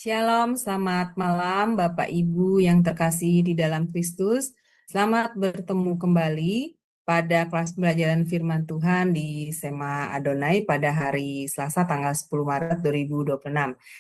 Shalom, selamat malam Bapak Ibu yang terkasih di dalam Kristus. Selamat bertemu kembali pada kelas pembelajaran firman Tuhan di Sema Adonai pada hari Selasa tanggal 10 Maret 2026.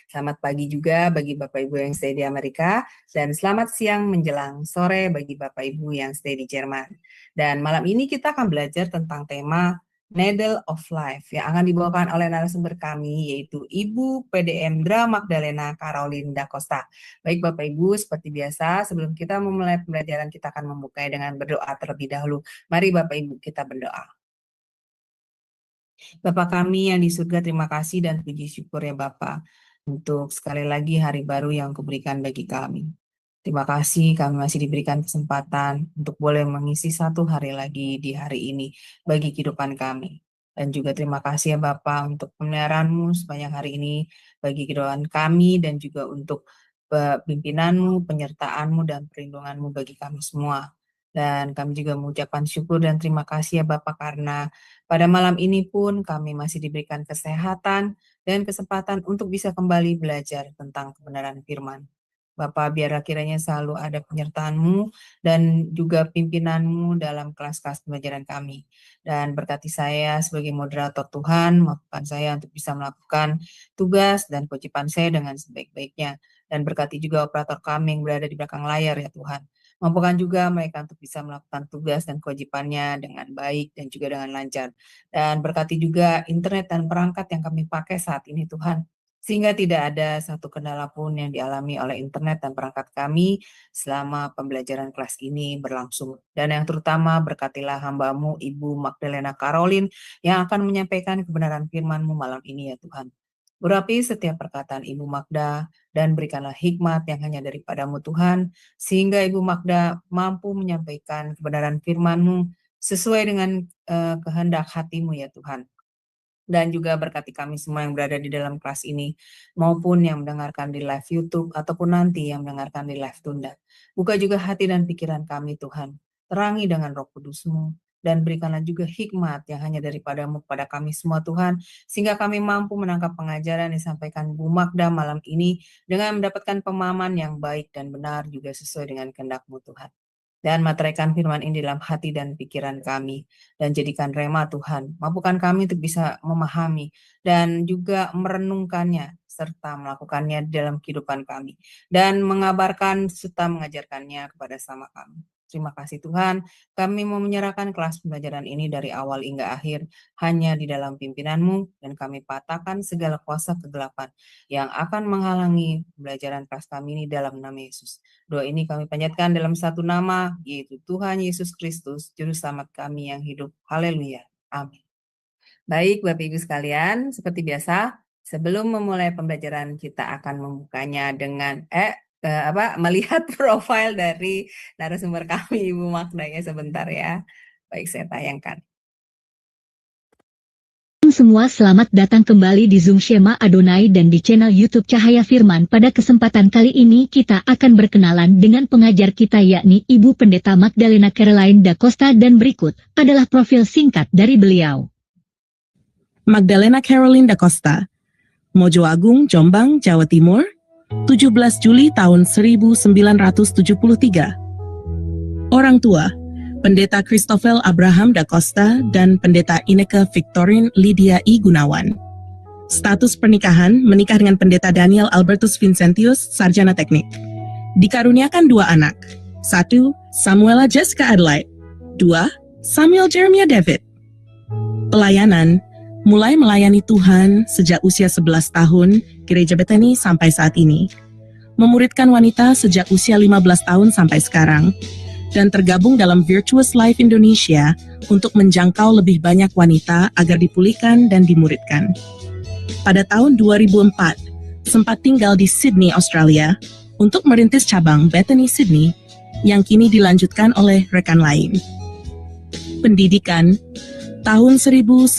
Selamat pagi juga bagi Bapak Ibu yang stay di Amerika dan selamat siang menjelang sore bagi Bapak Ibu yang stay di Jerman. Dan malam ini kita akan belajar tentang tema Needle of Life yang akan dibawakan oleh narasumber kami yaitu Ibu PDM Dra Magdalena Caroline da Costa. Baik Bapak Ibu, seperti biasa sebelum kita memulai pembelajaran kita akan membuka dengan berdoa terlebih dahulu. Mari Bapak Ibu kita berdoa. Bapak kami yang di surga, terima kasih dan puji syukur ya Bapak untuk sekali lagi hari baru yang kuberikan bagi kami. Terima kasih kami masih diberikan kesempatan untuk boleh mengisi satu hari lagi di hari ini bagi kehidupan kami. Dan juga terima kasih ya Bapak untuk pemeliharaan-Mu sepanjang hari ini bagi kehidupan kami dan juga untuk pimpinan-Mu, penyertaan-Mu, dan perlindungan-Mu bagi kami semua. Dan kami juga mengucapkan syukur dan terima kasih ya Bapak karena pada malam ini pun kami masih diberikan kesehatan dan kesempatan untuk bisa kembali belajar tentang kebenaran firman. Bapak, biarlah kiranya selalu ada penyertaan-Mu dan juga pimpinan-Mu dalam kelas-kelas pembelajaran kami. Dan berkati saya sebagai moderator Tuhan, mampukan saya untuk bisa melakukan tugas dan kewajiban saya dengan sebaik-baiknya. Dan berkati juga operator kami yang berada di belakang layar ya Tuhan. Mampukan juga mereka untuk bisa melakukan tugas dan kewajibannya dengan baik dan juga dengan lancar. Dan berkati juga internet dan perangkat yang kami pakai saat ini Tuhan, sehingga tidak ada satu kendala pun yang dialami oleh internet dan perangkat kami selama pembelajaran kelas ini berlangsung. Dan yang terutama berkatilah hamba-Mu Ibu Magdalena Caroline yang akan menyampaikan kebenaran firman-Mu malam ini ya Tuhan. Urapi setiap perkataan Ibu Magda dan berikanlah hikmat yang hanya daripada-Mu Tuhan, sehingga Ibu Magda mampu menyampaikan kebenaran firman-Mu sesuai dengan kehendak hati-Mu ya Tuhan. Dan juga berkati kami semua yang berada di dalam kelas ini, maupun yang mendengarkan di live YouTube, ataupun nanti yang mendengarkan di live tunda. Buka juga hati dan pikiran kami Tuhan, terangi dengan Roh Kudus-Mu, dan berikanlah juga hikmat yang hanya daripada-Mu kepada kami semua Tuhan, sehingga kami mampu menangkap pengajaran yang disampaikan Bu Magda malam ini, dengan mendapatkan pemahaman yang baik dan benar juga sesuai dengan kehendak-Mu Tuhan. Dan materaikan firman ini dalam hati dan pikiran kami, dan jadikan rema Tuhan. Mampukan kami untuk bisa memahami dan juga merenungkannya, serta melakukannya dalam kehidupan kami. Dan mengabarkan serta mengajarkannya kepada sama kami. Terima kasih Tuhan, kami mau menyerahkan kelas pembelajaran ini dari awal hingga akhir, hanya di dalam pimpinan-Mu, dan kami patahkan segala kuasa kegelapan yang akan menghalangi pembelajaran kelas kami ini dalam nama Yesus. Doa ini kami panjatkan dalam satu nama, yaitu Tuhan Yesus Kristus, Juru Selamat kami yang hidup. Haleluya. Amin. Baik, Bapak Ibu sekalian, seperti biasa, sebelum memulai pembelajaran kita akan membukanya dengan melihat profil dari narasumber kami, Ibu Magda ya sebentar ya. Baik, saya tayangkan. Semua selamat datang kembali di Zoom Shema Adonai dan di channel YouTube Cahaya Firman. Pada kesempatan kali ini kita akan berkenalan dengan pengajar kita yakni Ibu Pendeta Magdalena Caroline da Costa, dan berikut adalah profil singkat dari beliau. Magdalena Caroline da Costa, Mojo Agung, Jombang, Jawa Timur, 17 Juli tahun 1973. Orang tua, Pendeta Christoffel Abraham da Costa dan Pendeta Ineke Victorine Lydia I. Gunawan. Status pernikahan, menikah dengan Pendeta Daniel Albertus Vincentius, sarjana teknik. Dikaruniakan 2 anak. 1. Samuela Jessica Adelaide. 2. Samuel Jeremiah David. Pelayanan, mulai melayani Tuhan sejak usia 11 tahun, Gereja Bethany sampai saat ini. Memuridkan wanita sejak usia 15 tahun sampai sekarang. Dan tergabung dalam Virtuous Life Indonesia untuk menjangkau lebih banyak wanita agar dipulihkan dan dimuridkan. Pada tahun 2004, sempat tinggal di Sydney, Australia, untuk merintis cabang Bethany Sydney, yang kini dilanjutkan oleh rekan lain. Pendidikan, tahun 1994,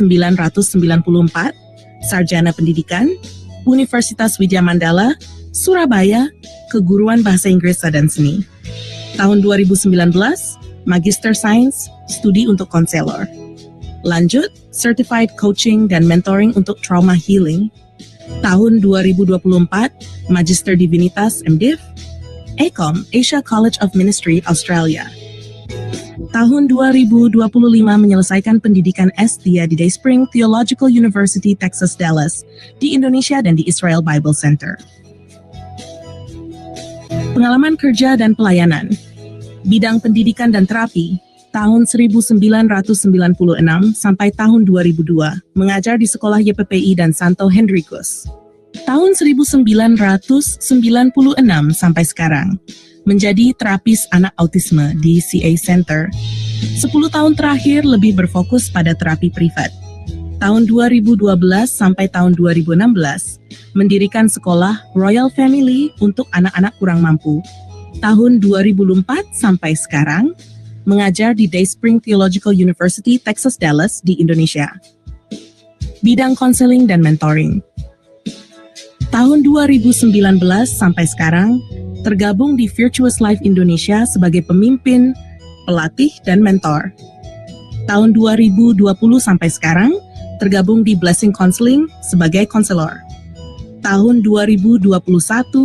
sarjana pendidikan, Universitas Widya Mandala, Surabaya, keguruan bahasa Inggris dan seni. Tahun 2019, Magister Sains, studi untuk konselor. Lanjut, Certified Coaching dan Mentoring untuk Trauma Healing. Tahun 2024, Magister Divinitas MDiv, ACOM, Asia College of Ministry, Australia. Tahun 2025 menyelesaikan pendidikan S3 di Dayspring Theological University, Texas, Dallas, di Indonesia dan di Israel Bible Center. Pengalaman kerja dan pelayanan, bidang pendidikan dan terapi, tahun 1996 sampai tahun 2002, mengajar di sekolah YPPI dan Santo Henricus. Tahun 1996 sampai sekarang, menjadi terapis anak autisme di CA Center. 10 tahun terakhir lebih berfokus pada terapi privat. Tahun 2012 sampai tahun 2016, mendirikan sekolah Royal Family untuk anak-anak kurang mampu. Tahun 2004 sampai sekarang, mengajar di Dayspring Theological University, Texas, Dallas, di Indonesia. Bidang konseling dan mentoring. Tahun 2019 sampai sekarang, tergabung di Virtuous Life Indonesia sebagai pemimpin, pelatih, dan mentor. Tahun 2020 sampai sekarang, tergabung di Blessing Counseling sebagai konselor. Tahun 2021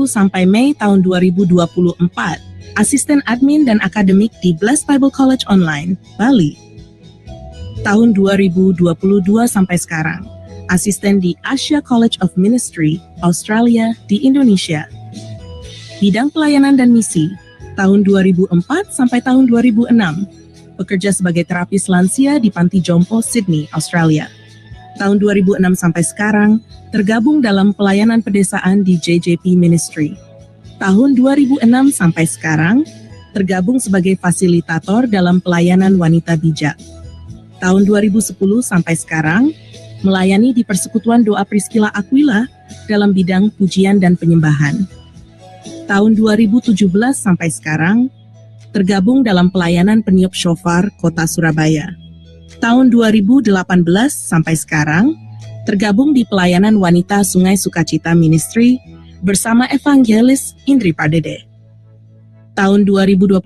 sampai Mei tahun 2024, asisten admin dan akademik di Blessed Bible College Online, Bali. Tahun 2022 sampai sekarang, asisten di Asia College of Ministry, Australia, di Indonesia. Bidang pelayanan dan misi, tahun 2004 sampai tahun 2006, bekerja sebagai terapis lansia di Panti Jompo, Sydney, Australia. Tahun 2006 sampai sekarang, tergabung dalam pelayanan pedesaan di JJP Ministry. Tahun 2006 sampai sekarang, tergabung sebagai fasilitator dalam pelayanan wanita bijak. Tahun 2010 sampai sekarang, melayani di Persekutuan Doa Priscilla Aquila dalam bidang pujian dan penyembahan. Tahun 2017 sampai sekarang, tergabung dalam pelayanan peniup shofar Kota Surabaya. Tahun 2018 sampai sekarang, tergabung di pelayanan wanita Sungai Sukacita Ministry bersama Evangelis Indri Pardede. Tahun 2021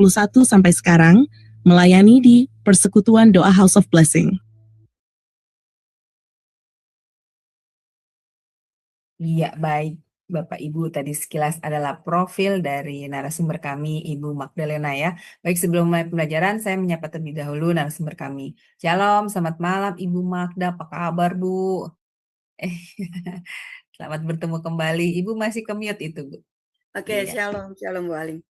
sampai sekarang, melayani di Persekutuan Doa House of Blessing. Iya, baik. Bapak Ibu, tadi sekilas adalah profil dari narasumber kami, Ibu Magdalena ya. Baik, sebelum mulai pembelajaran, saya menyapa terlebih dahulu narasumber kami. Shalom, selamat malam Ibu Magda, apa kabar Bu? Eh, selamat bertemu kembali. Ibu masih ke-mute itu, Bu. Oke, Iya. shalom Bu Aling.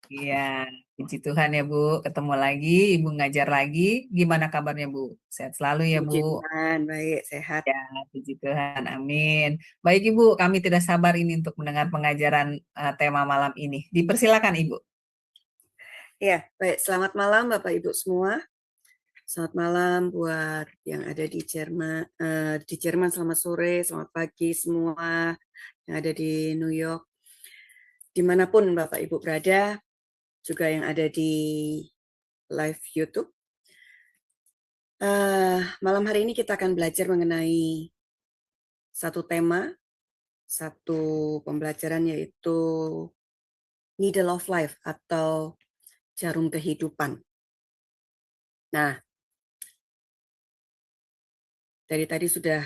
Iya, puji Tuhan ya Bu, ketemu lagi, Ibu ngajar lagi. Gimana kabarnya Bu? Sehat selalu ya Puji Bu? Tuhan, baik, sehat. Ya, puji Tuhan, amin. Baik Ibu, kami tidak sabar ini untuk mendengar pengajaran tema malam ini. Dipersilakan Ibu. Ya, baik, selamat malam Bapak Ibu semua. Selamat malam buat yang ada di Jerman, selamat sore, selamat pagi semua yang ada di New York. Dimanapun Bapak Ibu berada, juga yang ada di live YouTube. Malam hari ini kita akan belajar mengenai satu tema, satu pembelajaran yaitu Needle of Life atau jarum kehidupan. Nah, dari tadi sudah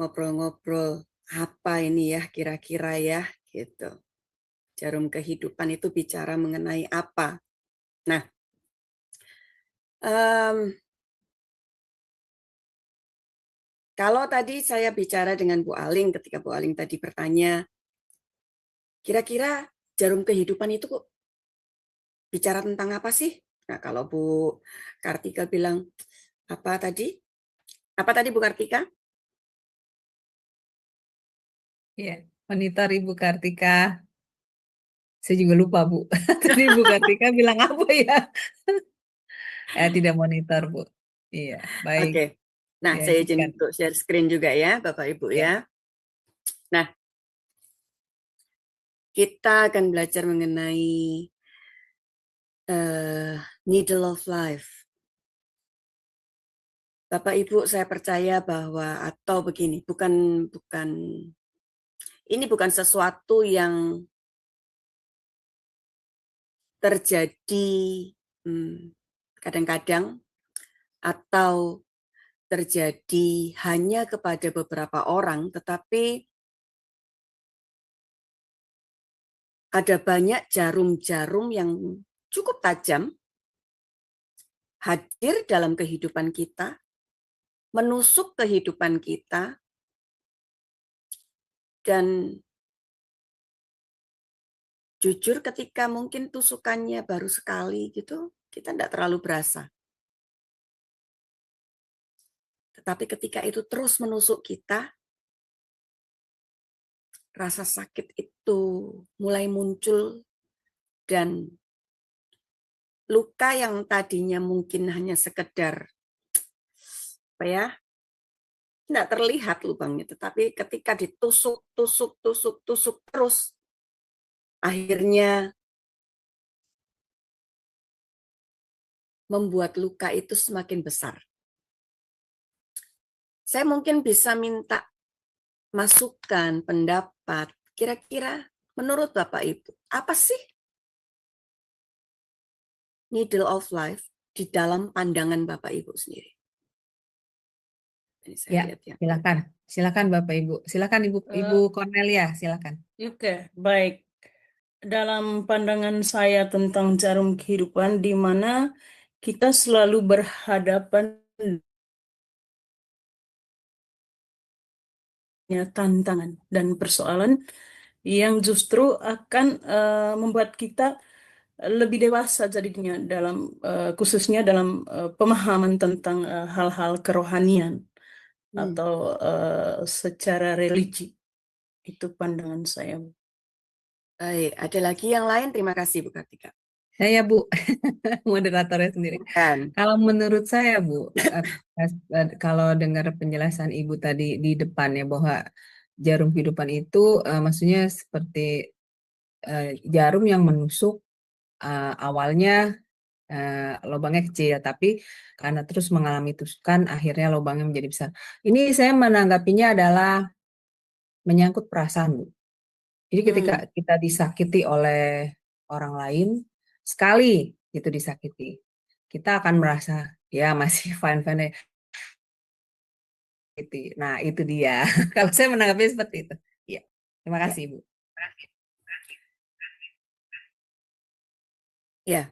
ngobrol-ngobrol apa ini ya kira-kira ya gitu. Jarum kehidupan itu bicara mengenai apa? Nah, kalau tadi saya bicara dengan Bu Aling ketika Bu Aling tadi bertanya, kira-kira jarum kehidupan itu kok bicara tentang apa sih? Nah, kalau Bu Kartika bilang apa tadi? Apa tadi Bu Kartika? Iya, monitor Ibu Kartika. Saya juga lupa Bu. Tadi Ibu Kartika bilang apa ya? Tidak monitor Bu. Iya, baik. Oke. Nah, saya izin Dilanjutkan. untuk share screen juga ya, Bapak Ibu Ya. ya. Nah, kita akan belajar mengenai needle of life. Bapak Ibu, saya percaya bahwa atau begini, ini bukan sesuatu yang terjadi kadang-kadang atau terjadi hanya kepada beberapa orang, tetapi ada banyak jarum-jarum yang cukup tajam hadir dalam kehidupan kita, menusuk kehidupan kita, dan jujur ketika mungkin tusukannya baru sekali gitu, kita tidak terlalu berasa. Tetapi ketika itu terus menusuk kita, rasa sakit itu mulai muncul, dan luka yang tadinya mungkin hanya sekedar apa ya, tidak terlihat lubangnya, tetapi ketika ditusuk, tusuk terus, akhirnya membuat luka itu semakin besar. Saya mungkin bisa minta masukan, pendapat, kira-kira menurut Bapak Ibu, apa sih needle of life di dalam pandangan Bapak Ibu sendiri? Ini saya Ya, lihat ya. silakan Bapak Ibu. Silakan Ibu Cornelia, silakan. Oke, baik. Dalam pandangan saya tentang jarum kehidupan, di mana kita selalu berhadapan dengan tantangan dan persoalan yang justru akan membuat kita lebih dewasa jadinya dalam khususnya dalam pemahaman tentang hal-hal kerohanian atau secara religi. Itu pandangan saya. Baik, ada lagi yang lain? Terima kasih Bu Kartika. Saya Bu, moderatornya sendiri. Kan. Kalau menurut saya Bu, kalau dengar penjelasan Ibu tadi di depan ya bahwa jarum kehidupan itu maksudnya seperti jarum yang menusuk awalnya lubangnya kecil, tapi karena terus mengalami tusukan akhirnya lubangnya menjadi besar. Ini saya menanggapinya adalah menyangkut perasaan Bu. Jadi ketika kita disakiti oleh orang lain, sekali itu disakiti, kita akan merasa ya masih fine-fine. Nah itu dia. Kalau saya menanggapinya seperti itu. Ya, terima kasih Ibu. Ya,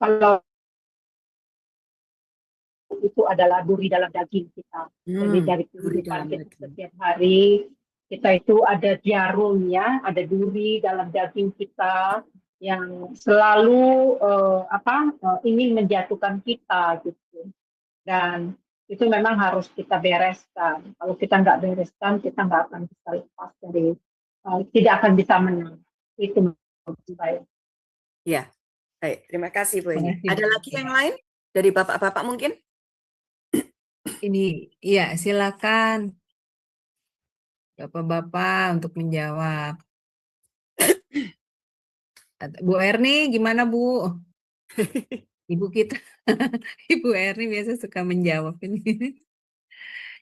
Kalau itu adalah duri dalam daging kita. Jadi dari duri kehidupan dalam kita daging. setiap hari, kita itu ada jarumnya, ada duri dalam daging kita yang selalu ingin menjatuhkan kita gitu. Dan itu memang harus kita bereskan. Kalau kita nggak bereskan, kita nggak akan bisa lepas dari, tidak akan bisa menang. Itu menurut saya. Ya, baik. Terima kasih Bu Terima Eni. kasih, Ada Bu. lagi yang lain dari Bapak-Bapak mungkin? Ini, ya silakan Bapak-Bapak untuk menjawab. Bu Erni, gimana Bu? Ibu kita, Ibu Erni biasa suka menjawab ini.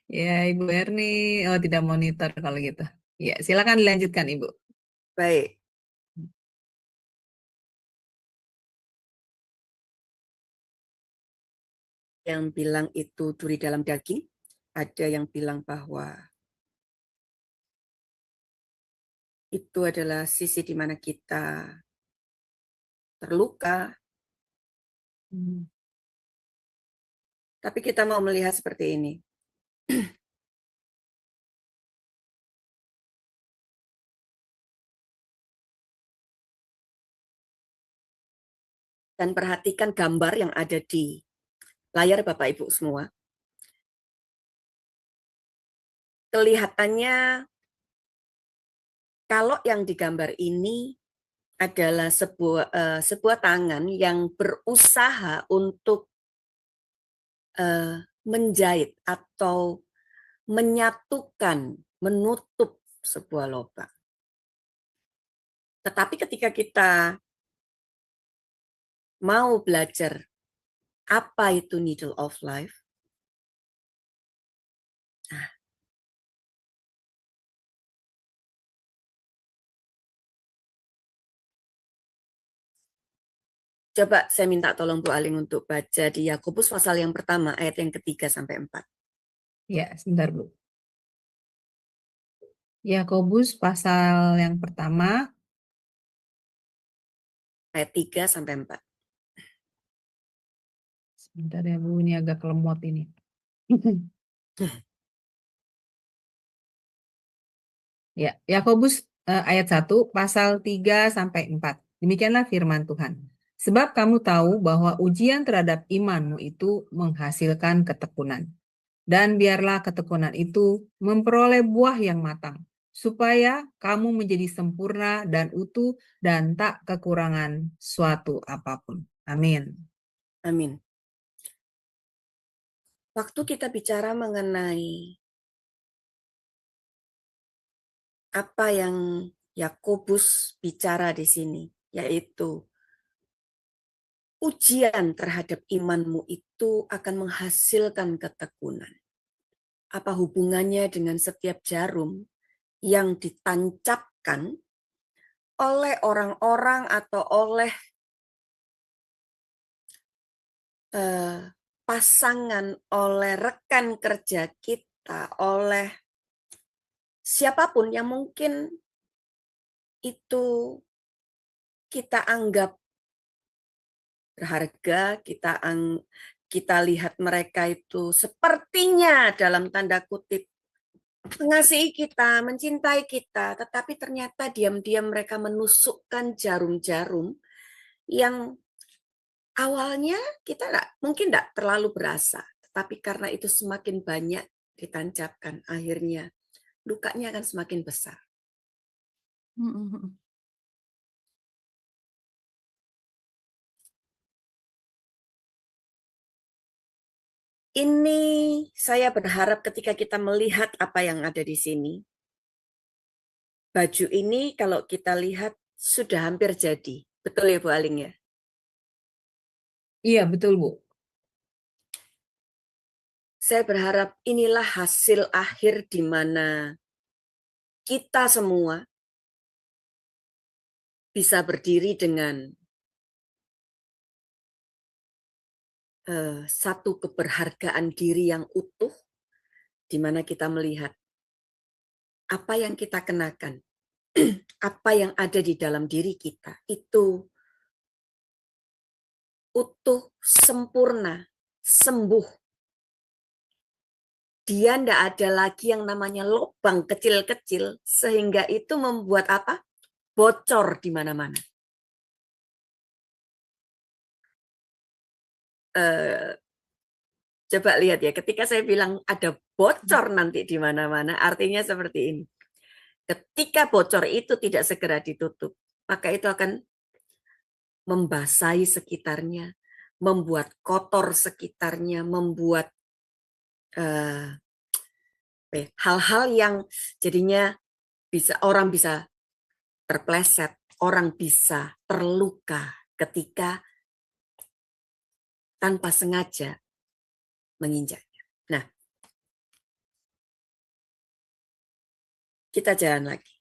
Ya, Ibu Erni, oh tidak monitor kalau gitu. Ya, silakan dilanjutkan Ibu. Baik. Yang bilang itu duri dalam daging, ada yang bilang bahwa itu adalah sisi di mana kita terluka. Tapi kita mau melihat seperti ini. Dan perhatikan gambar yang ada di layar Bapak Ibu semua. Kelihatannya kalau yang digambar ini adalah sebuah tangan yang berusaha untuk menjahit atau menyatukan, menutup sebuah lubang. Tetapi ketika kita mau belajar apa itu needle of life, nah, coba saya minta tolong Bu Aling untuk baca di Yakobus pasal yang pertama ayat yang 3 sampai 4. Ya, sebentar Bu. Yakobus pasal yang pertama, Ayat 3 sampai 4. sebentar ya Bu, ini agak lemot ini. Ya, Yakobus ayat 1 pasal 3 sampai 4. Demikianlah firman Tuhan. Sebab kamu tahu bahwa ujian terhadap imanmu itu menghasilkan ketekunan. Dan biarlah ketekunan itu memperoleh buah yang matang, supaya kamu menjadi sempurna dan utuh dan tak kekurangan suatu apapun. Amin. Amin. Waktu kita bicara mengenai apa yang Yakobus bicara di sini, yaitu ujian terhadap imanmu itu akan menghasilkan ketekunan. Apa hubungannya dengan setiap jarum yang ditancapkan oleh orang-orang atau oleh pasangan, oleh rekan kerja kita, oleh siapapun yang mungkin itu kita anggap berharga, kita lihat mereka itu sepertinya dalam tanda kutip mengasihi kita, mencintai kita, tetapi ternyata diam-diam mereka menusukkan jarum-jarum yang awalnya kita mungkin tidak terlalu berasa, tetapi karena itu semakin banyak ditancapkan, akhirnya lukanya akan semakin besar. Ini saya berharap ketika kita melihat apa yang ada di sini, baju ini kalau kita lihat sudah hampir jadi. Betul ya Bu Aling ya? Iya, betul Bu. Saya berharap inilah hasil akhir di mana kita semua bisa berdiri dengan satu keberhargaan diri yang utuh, di mana kita melihat apa yang kita kenakan, apa yang ada di dalam diri kita, itu utuh, sempurna, sembuh. Dia tidak ada lagi yang namanya lubang kecil-kecil, sehingga itu membuat apa? Bocor di mana-mana. Coba lihat ya, ketika saya bilang ada bocor nanti di mana-mana, artinya seperti ini. Ketika bocor itu tidak segera ditutup, maka itu akan membasahi sekitarnya, membuat kotor sekitarnya, membuat hal-hal yang jadinya orang bisa terpleset, orang bisa terluka ketika tanpa sengaja menginjaknya. Nah, kita jalan lagi.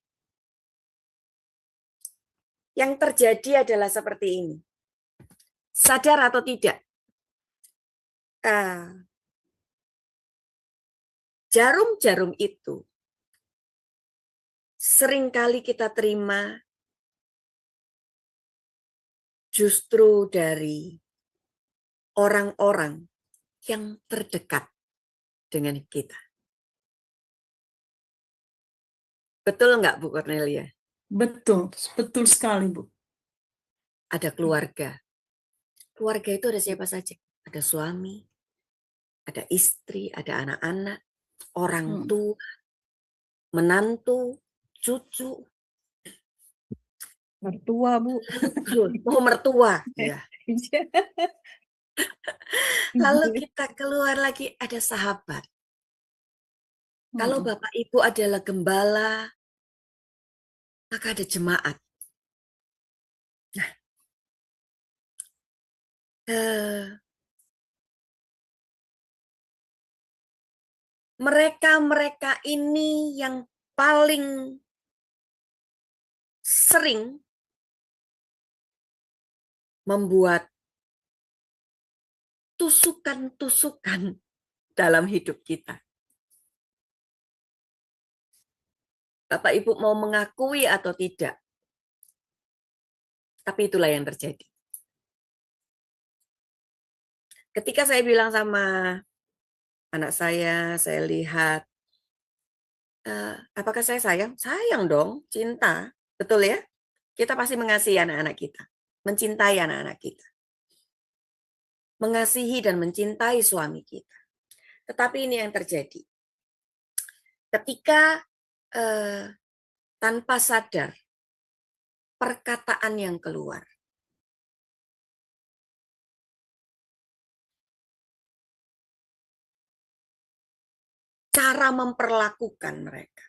Yang terjadi adalah seperti ini. Sadar atau tidak, jarum-jarum itu seringkali kita terima justru dari orang-orang yang terdekat dengan kita. Betul nggak Bu Cornelia? Betul, betul sekali Bu. Ada keluarga. Keluarga itu ada siapa saja? Ada suami, ada istri, ada anak-anak, orang tua, menantu, cucu. Mertua Bu. Oh, mertua. Ya. Lalu kita keluar lagi ada sahabat. Kalau Bapak Ibu adalah gembala, maka ada jemaat. Nah, mereka-mereka ini yang paling sering membuat tusukan-tusukan dalam hidup kita. Bapak Ibu mau mengakui atau tidak. Tapi itulah yang terjadi. Ketika saya bilang sama anak saya lihat, apakah saya sayang? Sayang dong, cinta. Betul ya? Kita pasti mengasihi anak-anak kita. Mencintai anak-anak kita. Mengasihi dan mencintai suami kita. Tetapi ini yang terjadi. Ketika tanpa sadar, perkataan yang keluar. Cara memperlakukan mereka.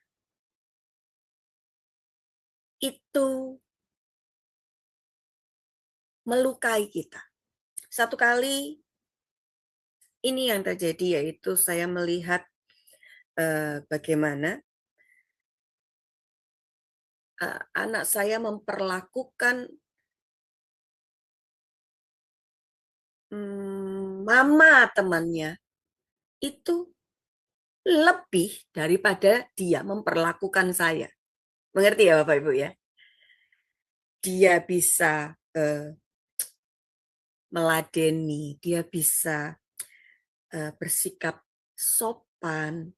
Itu melukai kita. Satu kali ini yang terjadi, yaitu saya melihat bagaimana anak saya memperlakukan mama temannya itu lebih daripada dia memperlakukan saya. Mengerti ya Bapak Ibu ya? Dia bisa meladeni, dia bisa bersikap sopan.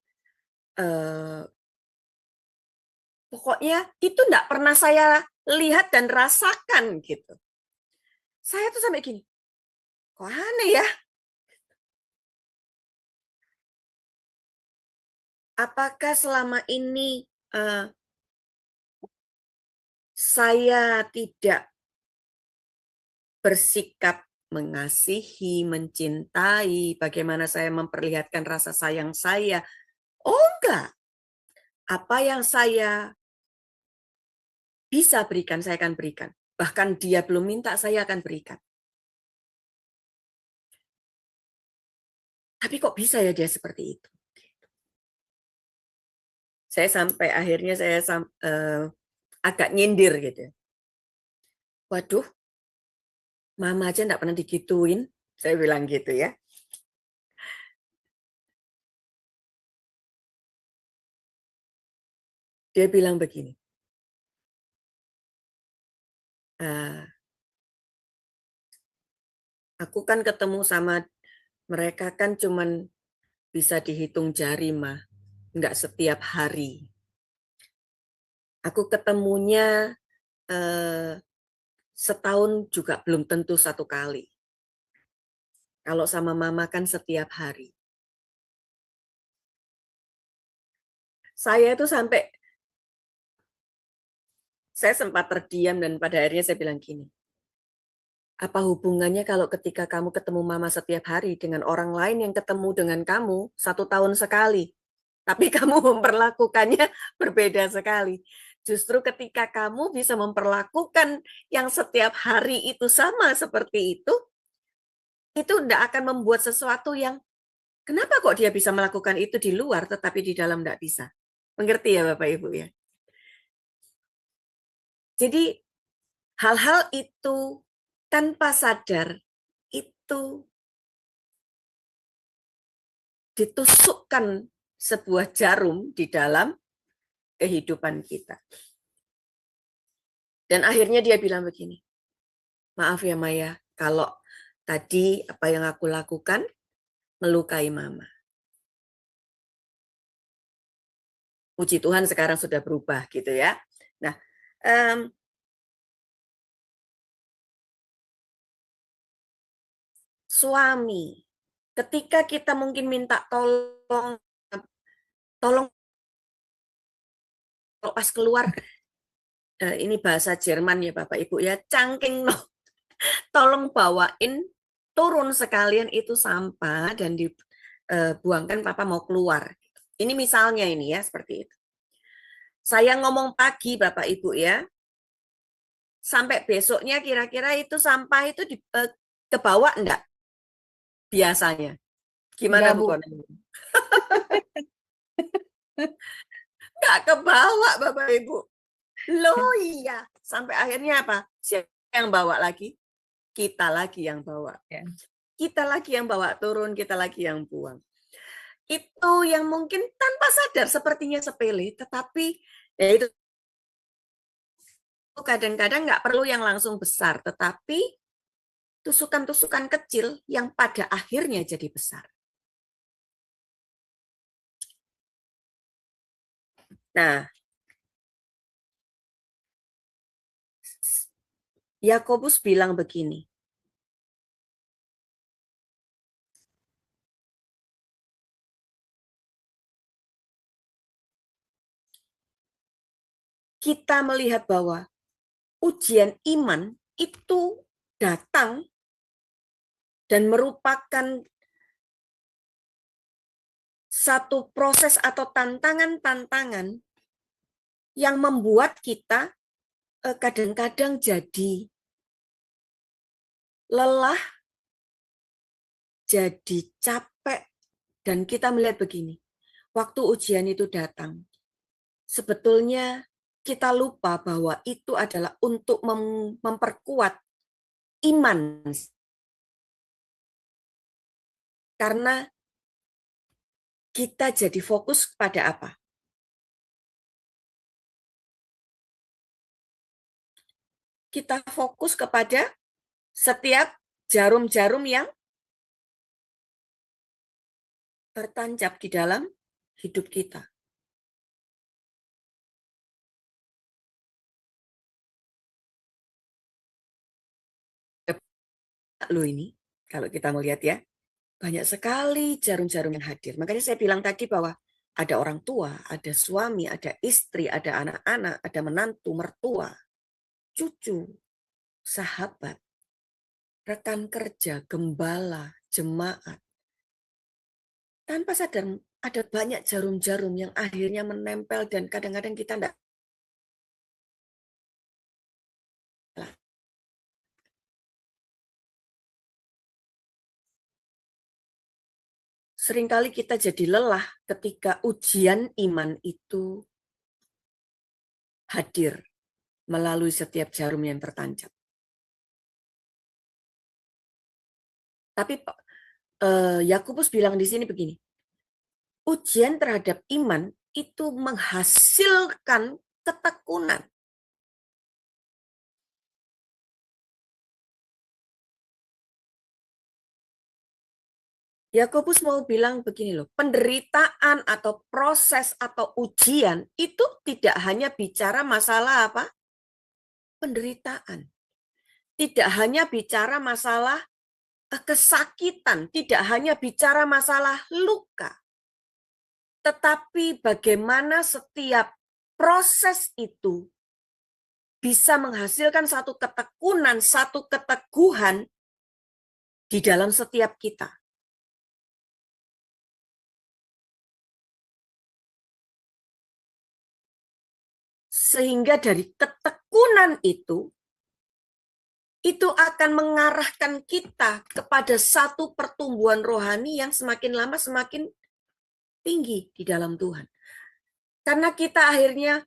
Pokoknya itu enggak pernah saya lihat dan rasakan gitu. Saya tuh sampai gini, kok aneh ya? Apakah selama ini saya tidak bersikap mengasihi, mencintai, bagaimana saya memperlihatkan rasa sayang saya? Oh enggak. Apa yang saya bisa berikan, saya akan berikan. Bahkan dia belum minta, saya akan berikan. Tapi kok bisa ya dia seperti itu? Saya sampai akhirnya saya agak nyindir gitu. Waduh, mama aja enggak pernah digituin, saya bilang gitu ya. Dia bilang begini, aku kan ketemu sama mereka kan cuman bisa dihitung jari, mah, enggak setiap hari. Aku ketemunya setahun juga belum tentu satu kali. Kalau sama mama kan setiap hari. Saya itu sampai, saya sempat terdiam dan pada akhirnya saya bilang gini, apa hubungannya kalau ketika kamu ketemu mama setiap hari dengan orang lain yang ketemu dengan kamu 1 tahun sekali, tapi kamu memperlakukannya berbeda sekali. Justru ketika kamu bisa memperlakukan yang setiap hari itu sama seperti itu tidak akan membuat sesuatu yang, kenapa kok dia bisa melakukan itu di luar tetapi di dalam tidak bisa. Mengerti ya Bapak Ibu ya? Jadi hal-hal itu tanpa sadar itu ditusukkan sebuah jarum di dalam kehidupan kita. Dan akhirnya dia bilang begini, maaf ya Maya, kalau tadi apa yang aku lakukan melukai mama. Puji Tuhan sekarang sudah berubah gitu ya. Nah, suami, ketika kita mungkin minta tolong pas keluar, ini bahasa Jerman ya Bapak Ibu ya, cangking no, tolong bawain turun sekalian itu sampah dan dibuangkan, papa mau keluar. Ini misalnya ini ya, seperti itu. Saya ngomong pagi Bapak Ibu ya, sampai besoknya kira-kira itu sampah itu kebawa enggak? Biasanya. Gimana Bu? Enggak kebawa Bapak Ibu. Loh iya, sampai akhirnya apa? Siapa yang bawa lagi? Kita lagi yang bawa. Kita lagi yang bawa turun, kita lagi yang buang. Itu yang mungkin tanpa sadar sepertinya sepele, tetapi Ya itu kadang-kadang nggak perlu yang langsung besar, tetapi tusukan-tusukan kecil yang pada akhirnya jadi besar. Nah, Yakobus bilang begini, kita melihat bahwa ujian iman itu datang dan merupakan satu proses atau tantangan-tantangan yang membuat kita kadang-kadang jadi lelah, jadi capek, dan kita melihat begini, waktu ujian itu datang, sebetulnya kita lupa bahwa itu adalah untuk memperkuat iman. Karena kita jadi fokus pada apa? Kita fokus kepada setiap jarum-jarum yang tertancap di dalam hidup kita. Loh ini, kalau kita melihat ya, banyak sekali jarum-jarum yang hadir. Makanya saya bilang tadi bahwa ada orang tua, ada suami, ada istri, ada anak-anak, ada menantu, mertua, cucu, sahabat, rekan kerja, gembala, jemaat. Tanpa sadar ada banyak jarum-jarum yang akhirnya menempel dan kadang-kadang kita enggak. Seringkali kita jadi lelah ketika ujian iman itu hadir melalui setiap jarum yang tertancap. Tapi Yakobus bilang di sini begini, ujian terhadap iman itu menghasilkan ketekunan. Yakobus mau bilang begini loh, penderitaan atau proses atau ujian itu tidak hanya bicara masalah apa? Penderitaan. Tidak hanya bicara masalah kesakitan, tidak hanya bicara masalah luka. Tetapi bagaimana setiap proses itu bisa menghasilkan satu ketekunan, satu keteguhan di dalam setiap kita. Sehingga dari ketekunan itu akan mengarahkan kita kepada satu pertumbuhan rohani yang semakin lama semakin tinggi di dalam Tuhan. Karena kita akhirnya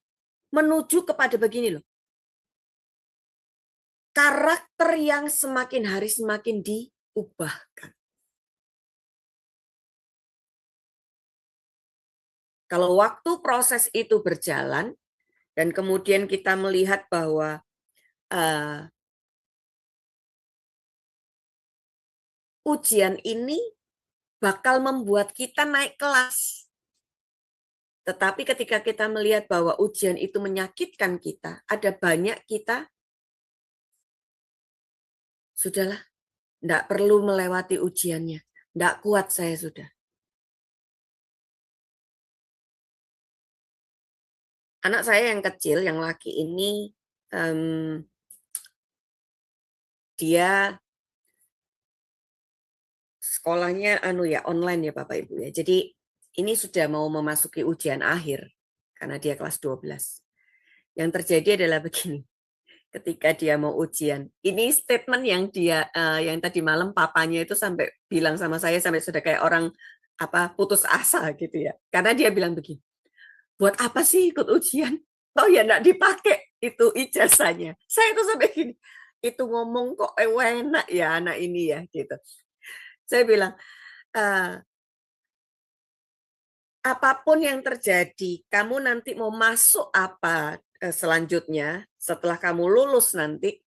menuju kepada begini loh. Karakter yang semakin hari semakin diubahkan. Kalau waktu proses itu berjalan, dan kemudian kita melihat bahwa ujian ini bakal membuat kita naik kelas. Tetapi ketika kita melihat bahwa ujian itu menyakitkan kita, ada banyak kita, sudahlah, enggak perlu melewati ujiannya. Enggak kuat saya sudah. Anak saya yang kecil, yang laki ini, dia sekolahnya online ya Bapak Ibu ya. Jadi ini sudah mau memasuki ujian akhir karena dia kelas 12. Yang terjadi adalah begini. Ketika dia mau ujian, ini statement yang dia yang tadi malam papanya itu sampai bilang sama saya sampai sudah kayak orang putus asa gitu ya. Karena dia bilang begini. Buat apa sih ikut ujian? Oh ya enggak dipakai itu ijazahnya. Saya tuh sampai gini. Itu ngomong kok enak ya anak ini ya gitu. Saya bilang, apapun yang terjadi, kamu nanti mau masuk apa selanjutnya setelah kamu lulus nanti,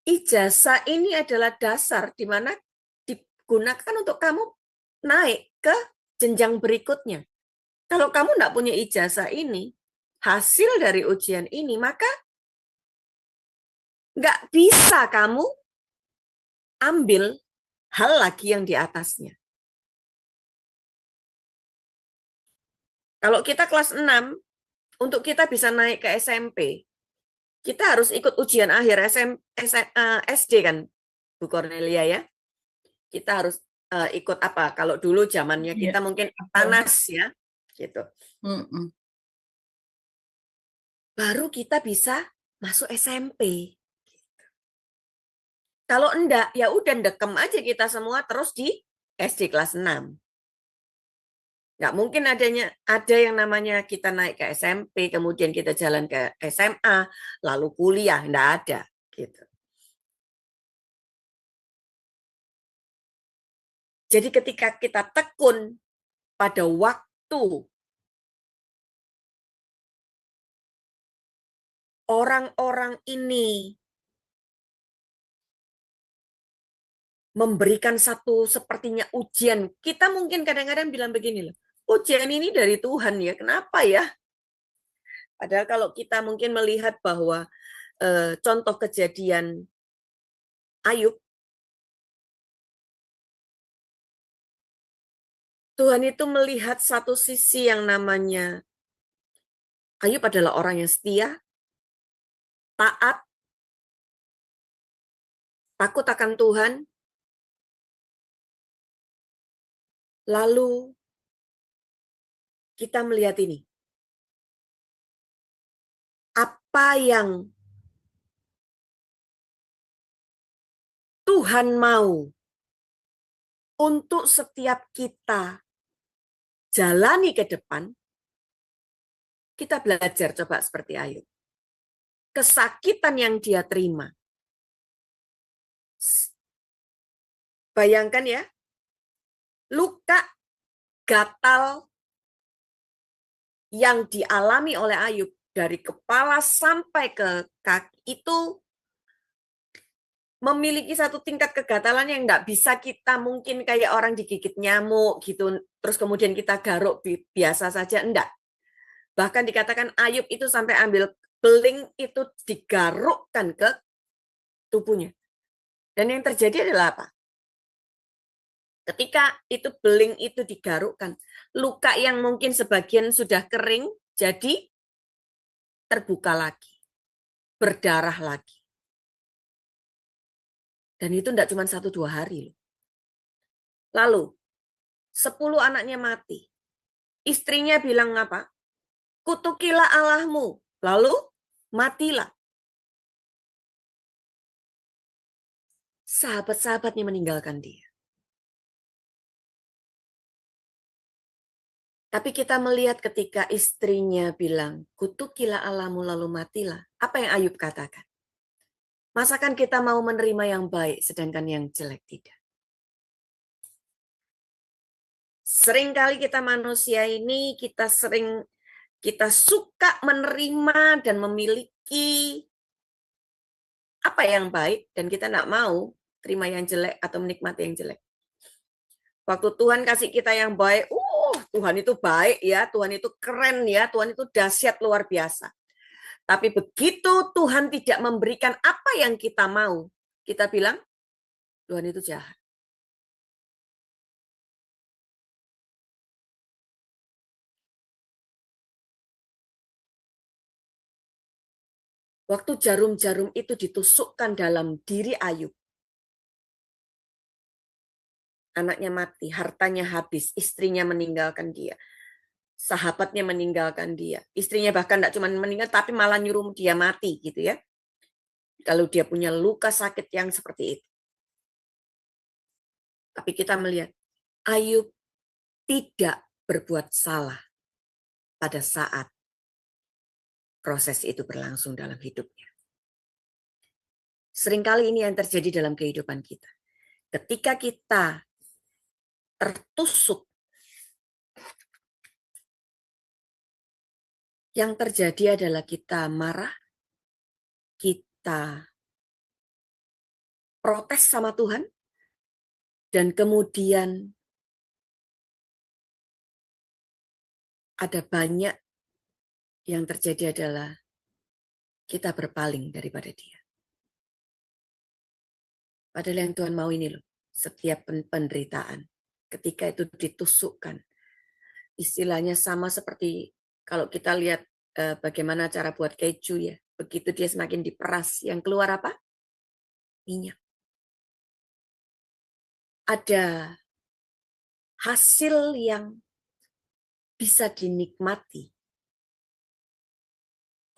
ijazah ini adalah dasar di mana digunakan untuk kamu naik ke jenjang berikutnya. Kalau kamu tidak punya ijazah ini, hasil dari ujian ini, maka nggak bisa kamu ambil hal lagi yang di atasnya. Kalau kita kelas 6, untuk kita bisa naik ke SMP, kita harus ikut ujian akhir SD kan, Bu Cornelia ya. Kita harus ikut apa? Kalau dulu zamannya kita mungkin panas ya, gitu. Baru kita bisa masuk SMP. Kalau enggak, ya udah ndekem aja kita semua terus di SD kelas 6. Nggak mungkin ada yang namanya kita naik ke SMP, kemudian kita jalan ke SMA, lalu kuliah, nggak ada. Gitu. Jadi ketika kita tekun pada waktu orang-orang ini memberikan satu sepertinya ujian, kita mungkin kadang-kadang bilang begini loh, ujian ini dari Tuhan ya, kenapa ya? Padahal kalau kita mungkin melihat bahwa contoh kejadian Ayub, Tuhan itu melihat satu sisi yang namanya Ayub adalah orang yang setia, taat, takut akan Tuhan, lalu kita melihat ini. Apa yang Tuhan mau untuk setiap kita jalani ke depan, kita belajar coba seperti Ayub. Kesakitan yang dia terima. Bayangkan ya, luka, gatal yang dialami oleh Ayub dari kepala sampai ke kaki itu memiliki satu tingkat kegatalan yang nggak bisa kita mungkin kayak orang digigit nyamuk gitu, terus kemudian kita garuk biasa saja, enggak. Bahkan dikatakan Ayub itu sampai ambil beling itu digarukkan ke tubuhnya. Dan yang terjadi adalah apa? Ketika itu beling itu digarukkan, luka yang mungkin sebagian sudah kering, jadi terbuka lagi, berdarah lagi. Dan itu tidak cuma 1-2 hari. Lalu, 10 anaknya mati. Istrinya bilang apa? Kutukilah Allahmu, lalu matilah. Sahabat-sahabatnya meninggalkan dia. Tapi kita melihat ketika istrinya bilang, kutukilah Allahmu lalu matilah. Apa yang Ayub katakan? Masakan kita mau menerima yang baik sedangkan yang jelek tidak? Seringkali kita manusia ini, kita suka menerima dan memiliki apa yang baik dan kita tidak mau terima yang jelek atau menikmati yang jelek. Waktu Tuhan kasih kita yang baik, Tuhan itu baik ya, Tuhan itu keren ya, Tuhan itu dahsyat luar biasa. Tapi begitu Tuhan tidak memberikan apa yang kita mau, kita bilang, Tuhan itu jahat. Waktu jarum-jarum itu ditusukkan dalam diri Ayub, anaknya mati, hartanya habis, istrinya meninggalkan dia, sahabatnya meninggalkan dia, istrinya bahkan tidak cuma meninggal, tapi malah nyuruh dia mati gitu ya. Kalau dia punya luka sakit yang seperti itu. Tapi kita melihat, Ayub tidak berbuat salah pada saat proses itu berlangsung dalam hidupnya. Seringkali ini yang terjadi dalam kehidupan kita. Ketika kita tertusuk Yang terjadi adalah kita marah, kita protes sama Tuhan, dan kemudian ada banyak yang terjadi adalah kita berpaling daripada Dia. Padahal yang Tuhan mau ini loh, setiap penderitaan, ketika itu ditusukkan, istilahnya sama seperti kalau kita lihat bagaimana cara buat keju ya, begitu dia semakin diperas, yang keluar apa? Minyak. Ada hasil yang bisa dinikmati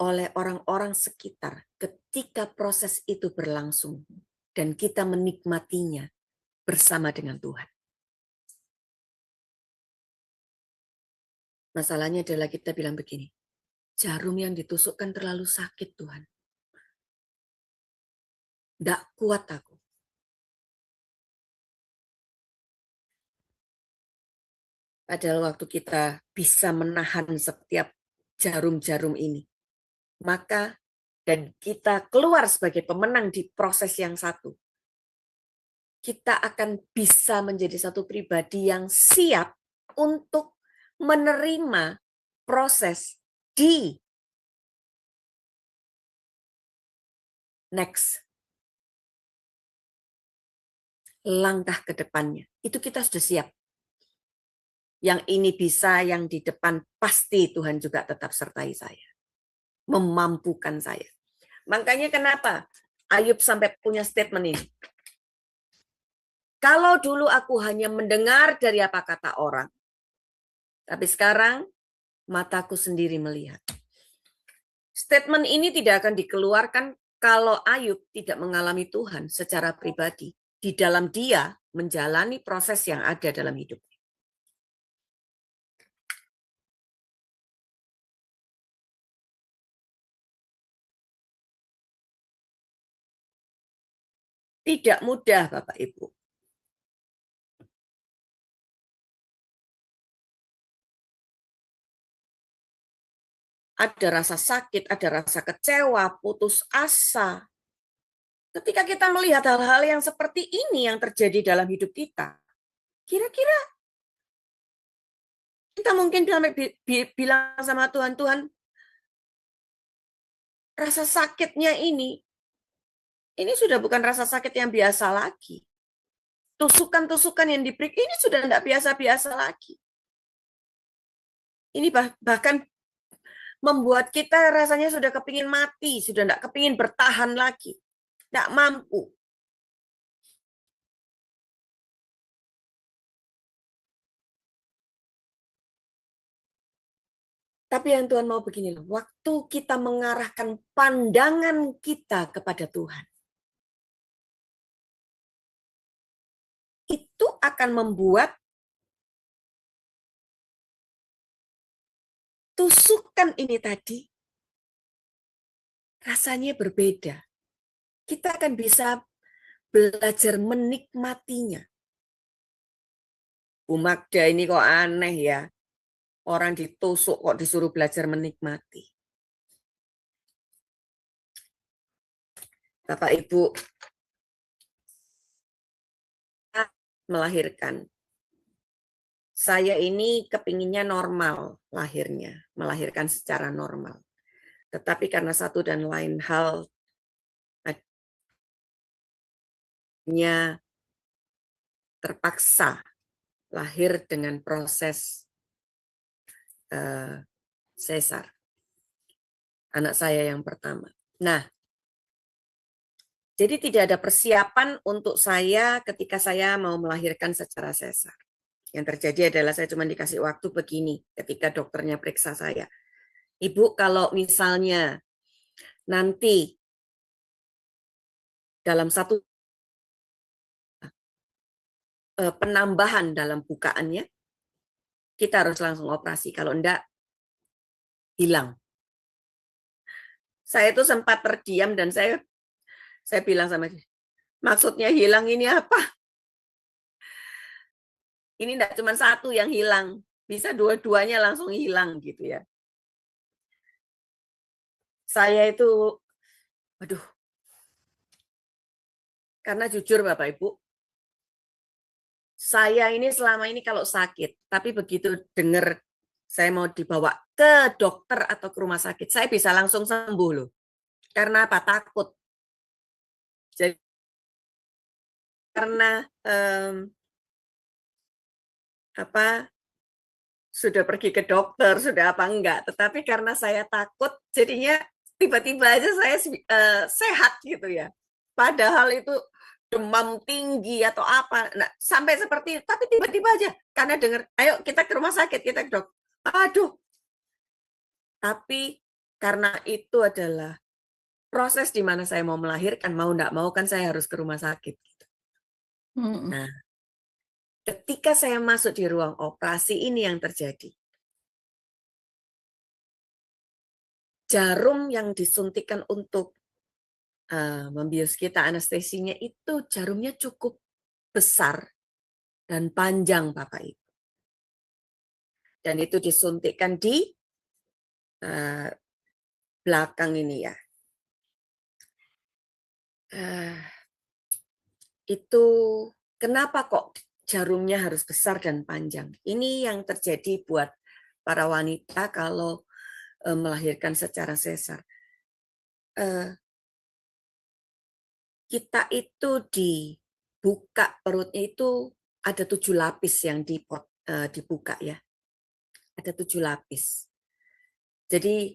oleh orang-orang sekitar ketika proses itu berlangsung dan kita menikmatinya bersama dengan Tuhan. Masalahnya adalah kita bilang begini, jarum yang ditusukkan terlalu sakit Tuhan. Nggak kuat aku. Padahal waktu kita bisa menahan setiap jarum-jarum ini, maka dan kita keluar sebagai pemenang di proses yang satu, kita akan bisa menjadi satu pribadi yang siap untuk menerima proses di next langkah ke depannya. Itu kita sudah siap. Yang ini bisa, yang di depan pasti Tuhan juga tetap sertai saya. Memampukan saya. Makanya kenapa Ayub sampai punya statement ini. Kalau dulu aku hanya mendengar dari apa kata orang, tapi sekarang mataku sendiri melihat. Statement ini tidak akan dikeluarkan kalau Ayub tidak mengalami Tuhan secara pribadi. Di dalam dia menjalani proses yang ada dalam hidupnya. Tidak mudah, Bapak Ibu. Ada rasa sakit, ada rasa kecewa, putus asa. Ketika kita melihat hal-hal yang seperti ini yang terjadi dalam hidup kita, kira-kira kita mungkin bilang sama Tuhan, Tuhan, rasa sakitnya ini sudah bukan rasa sakit yang biasa lagi. Tusukan-tusukan yang diberikan ini sudah tidak biasa-biasa lagi. Ini bahkan membuat kita rasanya sudah kepingin mati, sudah tidak kepingin bertahan lagi. Tidak mampu. Tapi yang Tuhan mau begini loh, waktu kita mengarahkan pandangan kita kepada Tuhan, itu akan membuat tusukan ini tadi rasanya berbeda. Kita akan bisa belajar menikmatinya. Bu Magda ini kok aneh ya. Orang ditusuk kok disuruh belajar menikmati. Bapak Ibu melahirkan. Saya ini kepinginnya normal lahirnya, melahirkan secara normal. Tetapi karena satu dan lain hal terpaksa lahir dengan proses sesar. Anak saya yang pertama. Nah, jadi tidak ada persiapan untuk saya ketika saya mau melahirkan secara sesar. Yang terjadi adalah saya cuma dikasih waktu begini ketika dokternya periksa saya. Ibu, kalau misalnya nanti dalam satu penambahan dalam bukaannya, kita harus langsung operasi. Kalau enggak, hilang. Saya itu sempat terdiam dan saya bilang sama dia, maksudnya hilang ini apa? Ini enggak cuma satu yang hilang, bisa dua-duanya langsung hilang gitu ya. saya itu, aduh, karena jujur Bapak Ibu, saya ini selama ini kalau sakit, tapi begitu dengar saya mau dibawa ke dokter atau ke rumah sakit, saya bisa langsung sembuh loh. Karena apa? Takut. Jadi karena apa, sudah pergi ke dokter, sudah apa enggak, tetapi karena saya takut, jadinya tiba-tiba aja saya sehat gitu ya. Padahal itu demam tinggi atau apa, nah, sampai seperti itu, tapi tiba-tiba aja karena dengar, ayo kita ke rumah sakit, kita ke dokter. Aduh, tapi karena itu adalah proses di mana saya mau melahirkan, mau enggak mau kan saya harus ke rumah sakit. Nah, ketika saya masuk di ruang operasi ini yang terjadi. Jarum yang disuntikan untuk membius kita, anestesinya itu jarumnya cukup besar dan panjang Bapak Ibu. Dan itu disuntikkan di belakang ini ya. Itu kenapa kok jarumnya harus besar dan panjang? Ini yang terjadi buat para wanita kalau melahirkan secara sesar. Kita itu dibuka perutnya itu ada 7 lapis yang dibuka ya. Ada 7 lapis. Jadi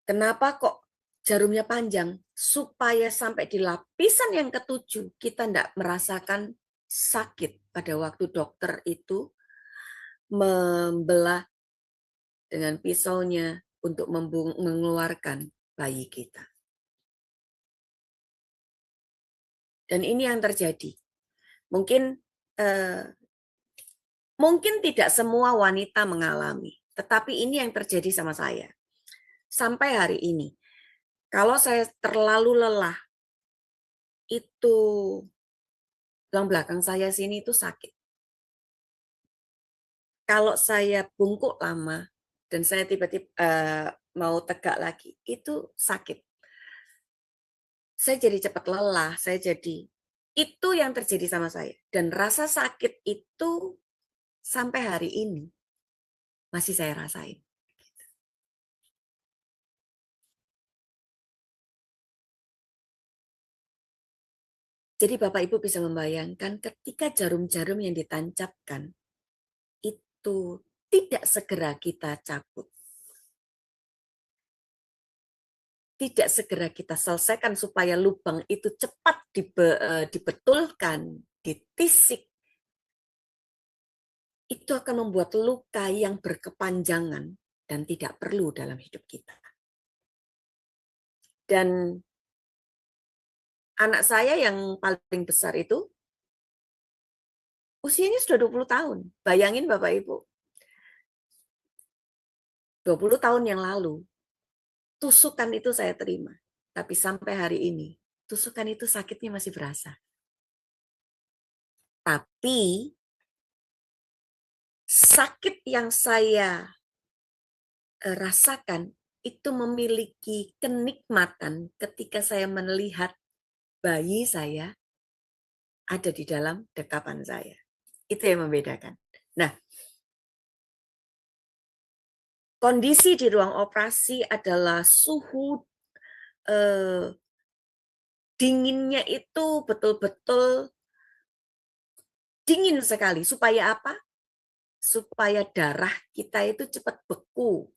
kenapa kok jarumnya panjang? Supaya sampai di lapisan yang ke-7 kita tidak merasakan sakit pada waktu dokter itu membelah dengan pisaunya untuk mengeluarkan bayi kita. Dan ini yang terjadi. Mungkin tidak semua wanita mengalami, tetapi ini yang terjadi sama saya. Sampai hari ini, kalau saya terlalu lelah, itu tulang belakang saya sini itu sakit. Kalau saya bungkuk lama dan saya tiba-tiba mau tegak lagi, itu sakit. Saya jadi cepat lelah, itu yang terjadi sama saya. Dan rasa sakit itu sampai hari ini masih saya rasain. Jadi Bapak Ibu bisa membayangkan ketika jarum-jarum yang ditancapkan itu tidak segera kita cabut. Tidak segera kita selesaikan supaya lubang itu cepat dibetulkan, ditisik. Itu akan membuat luka yang berkepanjangan dan tidak perlu dalam hidup kita. Dan anak saya yang paling besar itu usianya sudah 20 tahun. Bayangin Bapak Ibu. 20 tahun yang lalu, tusukan itu saya terima. Tapi sampai hari ini, tusukan itu sakitnya masih berasa. Tapi sakit yang saya rasakan itu memiliki kenikmatan ketika saya melihat bayi saya ada di dalam dekapan saya. Itu yang membedakan. Nah, kondisi di ruang operasi adalah suhu dinginnya itu betul-betul dingin sekali. Supaya apa? Supaya darah kita itu cepat beku.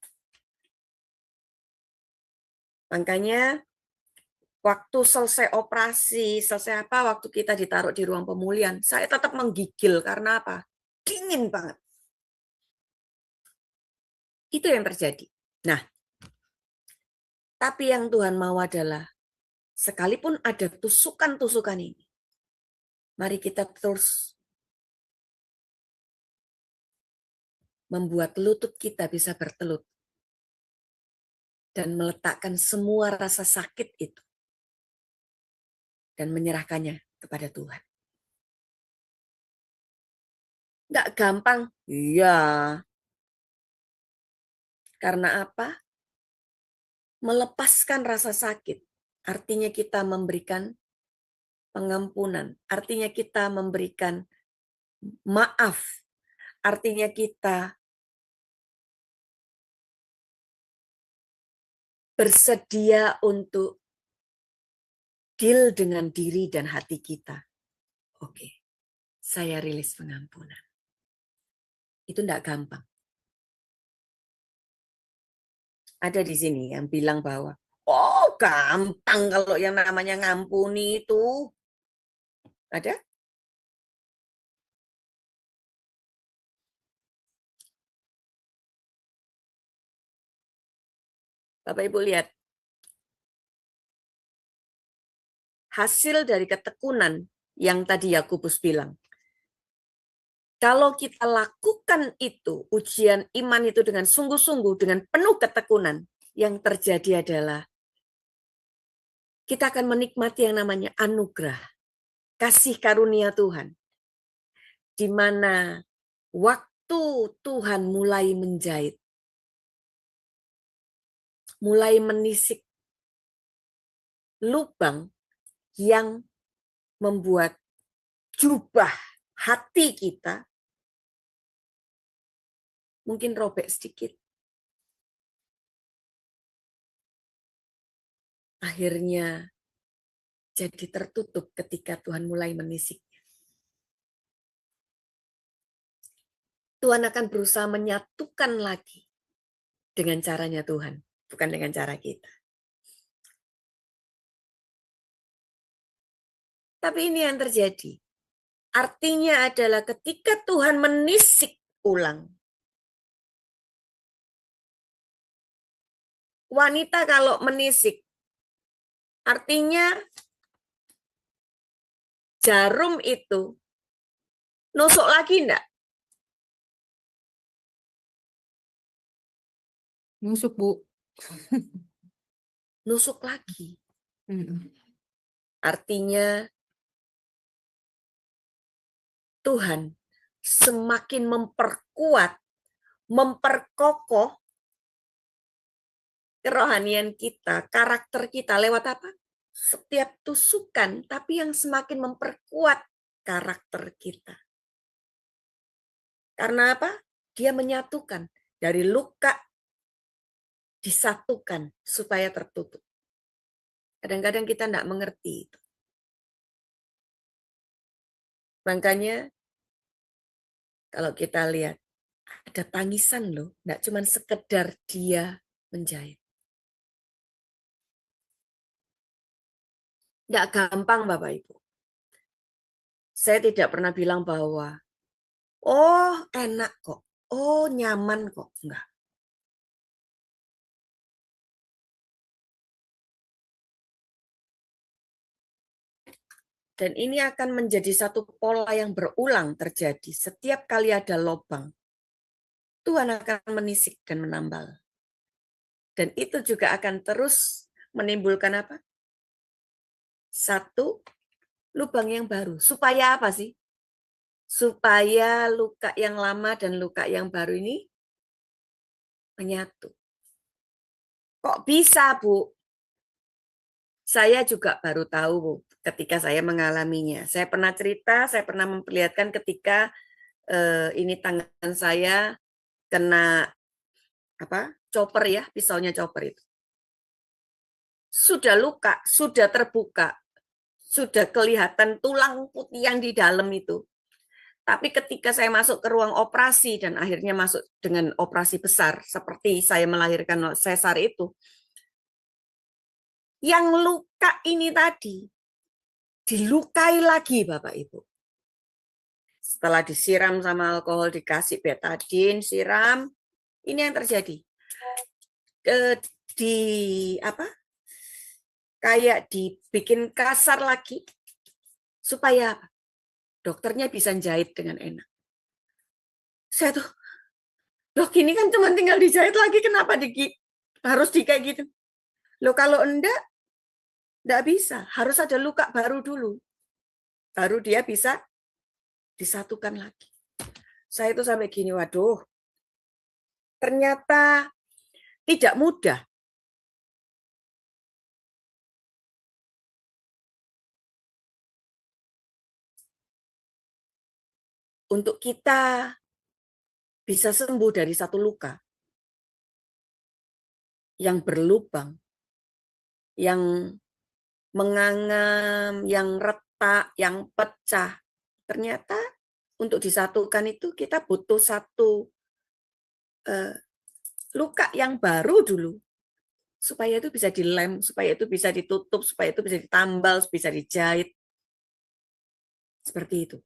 Makanya waktu selesai operasi, waktu kita ditaruh di ruang pemulihan, saya tetap menggigil karena apa? Dingin banget. Itu yang terjadi. Nah, tapi yang Tuhan mau adalah sekalipun ada tusukan-tusukan ini, mari kita terus membuat lutut kita bisa bertelut dan meletakkan semua rasa sakit itu dan menyerahkannya kepada Tuhan. Nggak gampang, iya. Karena apa? Melepaskan rasa sakit, artinya kita memberikan pengampunan, artinya kita memberikan maaf, artinya kita bersedia untuk deal dengan diri dan hati kita. Oke, saya rilis pengampunan. Itu enggak gampang. Ada di sini yang bilang bahwa, oh gampang kalau yang namanya ngampuni itu. Ada? Bapak Ibu lihat. Hasil dari ketekunan yang tadi Yakobus bilang. Kalau kita lakukan itu, ujian iman itu dengan sungguh-sungguh, dengan penuh ketekunan, yang terjadi adalah kita akan menikmati yang namanya anugerah, kasih karunia Tuhan. Di mana waktu Tuhan mulai menjahit, mulai menisik lubang yang membuat jubah hati kita mungkin robek sedikit. Akhirnya jadi tertutup ketika Tuhan mulai menisik. Tuhan akan berusaha menyatukan lagi dengan caranya Tuhan, bukan dengan cara kita. Tapi ini yang terjadi. Artinya adalah ketika Tuhan menisik ulang, wanita kalau menisik, artinya jarum itu nusuk lagi enggak? Nusuk, Bu. Nusuk lagi. Artinya Tuhan semakin memperkuat, memperkokoh kerohanian kita, karakter kita lewat apa? Setiap tusukan, tapi yang semakin memperkuat karakter kita. Karena apa? Dia menyatukan. Dari luka disatukan supaya tertutup. Kadang-kadang kita tidak mengerti itu. Makanya kalau kita lihat, ada tangisan loh, tidak cuma sekedar dia menjahit. Tidak gampang Bapak Ibu. Saya tidak pernah bilang bahwa, oh enak kok, oh nyaman kok. Enggak. Dan ini akan menjadi satu pola yang berulang terjadi. Setiap kali ada lubang, Tuhan akan menisik dan menambal. Dan itu juga akan terus menimbulkan apa? Satu lubang yang baru. Supaya apa sih? Supaya luka yang lama dan luka yang baru ini menyatu. Kok bisa, Bu? Saya juga baru tahu, Bu, ketika saya mengalaminya. Saya pernah cerita, saya pernah memperlihatkan ketika ini tangan saya kena apa? Chopper ya, pisaunya chopper itu. Sudah luka, sudah terbuka, sudah kelihatan tulang putih yang di dalam itu. Tapi ketika saya masuk ke ruang operasi dan akhirnya masuk dengan operasi besar, seperti saya melahirkan sesar itu, yang luka ini tadi, dilukai lagi Bapak Ibu. Setelah disiram sama alkohol, dikasih betadine, siram, ini yang terjadi. Kayak dibikin kasar lagi, supaya dokternya bisa jahit dengan enak. Saya tuh, dok ini kan cuma tinggal dijahit lagi, kenapa harus kayak gitu? Loh kalau enggak bisa, harus ada luka baru dulu. Baru dia bisa disatukan lagi. Saya itu sampai gini, waduh, ternyata tidak mudah untuk kita bisa sembuh dari satu luka yang berlubang, yang menganga, yang retak, yang pecah. Ternyata untuk disatukan itu kita butuh satu luka yang baru dulu. Supaya itu bisa dilem, supaya itu bisa ditutup, supaya itu bisa ditambal, bisa dijahit. Seperti itu.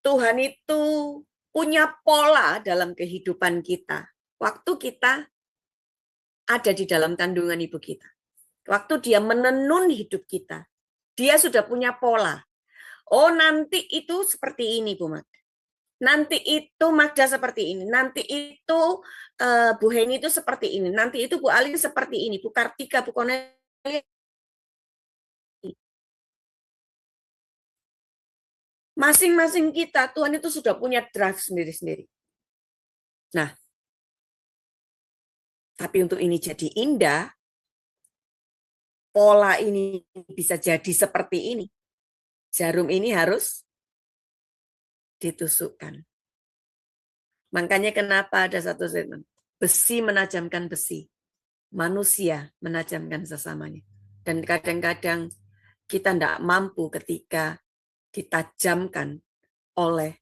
Tuhan itu punya pola dalam kehidupan kita. Waktu kita ada di dalam kandungan ibu kita. Waktu dia menenun hidup kita. Dia sudah punya pola. Oh, nanti itu seperti ini, Bu Magda. Nanti itu Magda seperti ini. Nanti itu Bu Heni itu seperti ini. Nanti itu Bu Alin seperti ini. Bu Kartika, Bu Cornelia. Masing-masing kita, Tuhan itu sudah punya drive sendiri-sendiri. Nah, tapi untuk ini jadi indah, pola ini bisa jadi seperti ini. Jarum ini harus ditusukkan. Makanya kenapa ada satu statement, besi menajamkan besi, manusia menajamkan sesamanya. Dan kadang-kadang kita tidak mampu ketika ditajamkan oleh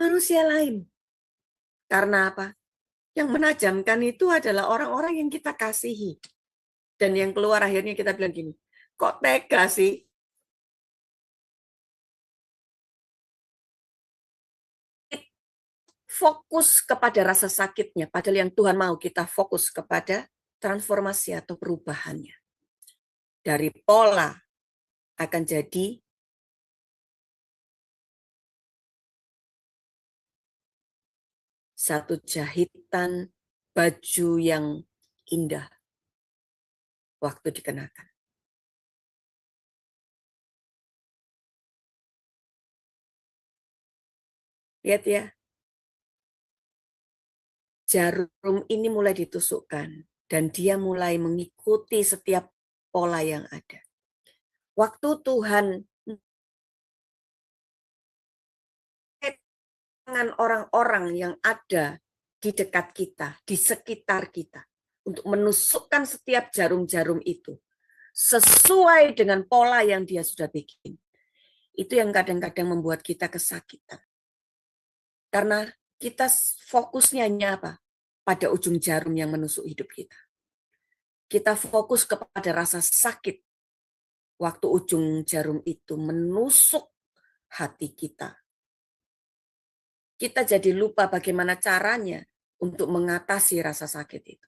manusia lain. Karena apa? Yang menajamkan itu adalah orang-orang yang kita kasihi. Dan yang keluar akhirnya kita bilang gini, kok tega sih? Fokus kepada rasa sakitnya, padahal yang Tuhan mau kita fokus kepada transformasi atau perubahannya. Dari pola akan jadi satu jahitan baju yang indah waktu dikenakan. Lihat ya, jarum ini mulai ditusukkan dan dia mulai mengikuti setiap pola yang ada. Waktu Tuhan dengan orang-orang yang ada di dekat kita, di sekitar kita, untuk menusukkan setiap jarum-jarum itu sesuai dengan pola yang dia sudah bikin. Itu yang kadang-kadang membuat kita kesakitan. Karena kita fokusnya hanya apa? Pada ujung jarum yang menusuk hidup kita. Kita fokus kepada rasa sakit waktu ujung jarum itu menusuk hati kita. Kita jadi lupa bagaimana caranya untuk mengatasi rasa sakit itu.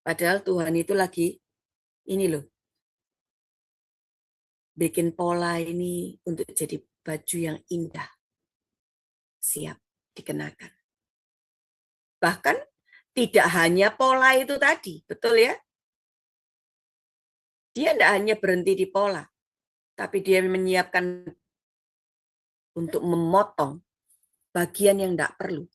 Padahal Tuhan itu lagi, ini loh, bikin pola ini untuk jadi baju yang indah. Siap dikenakan. Bahkan tidak hanya pola itu tadi, betul ya? Dia tidak hanya berhenti di pola, tapi dia menyiapkan untuk memotong bagian yang tidak perlu.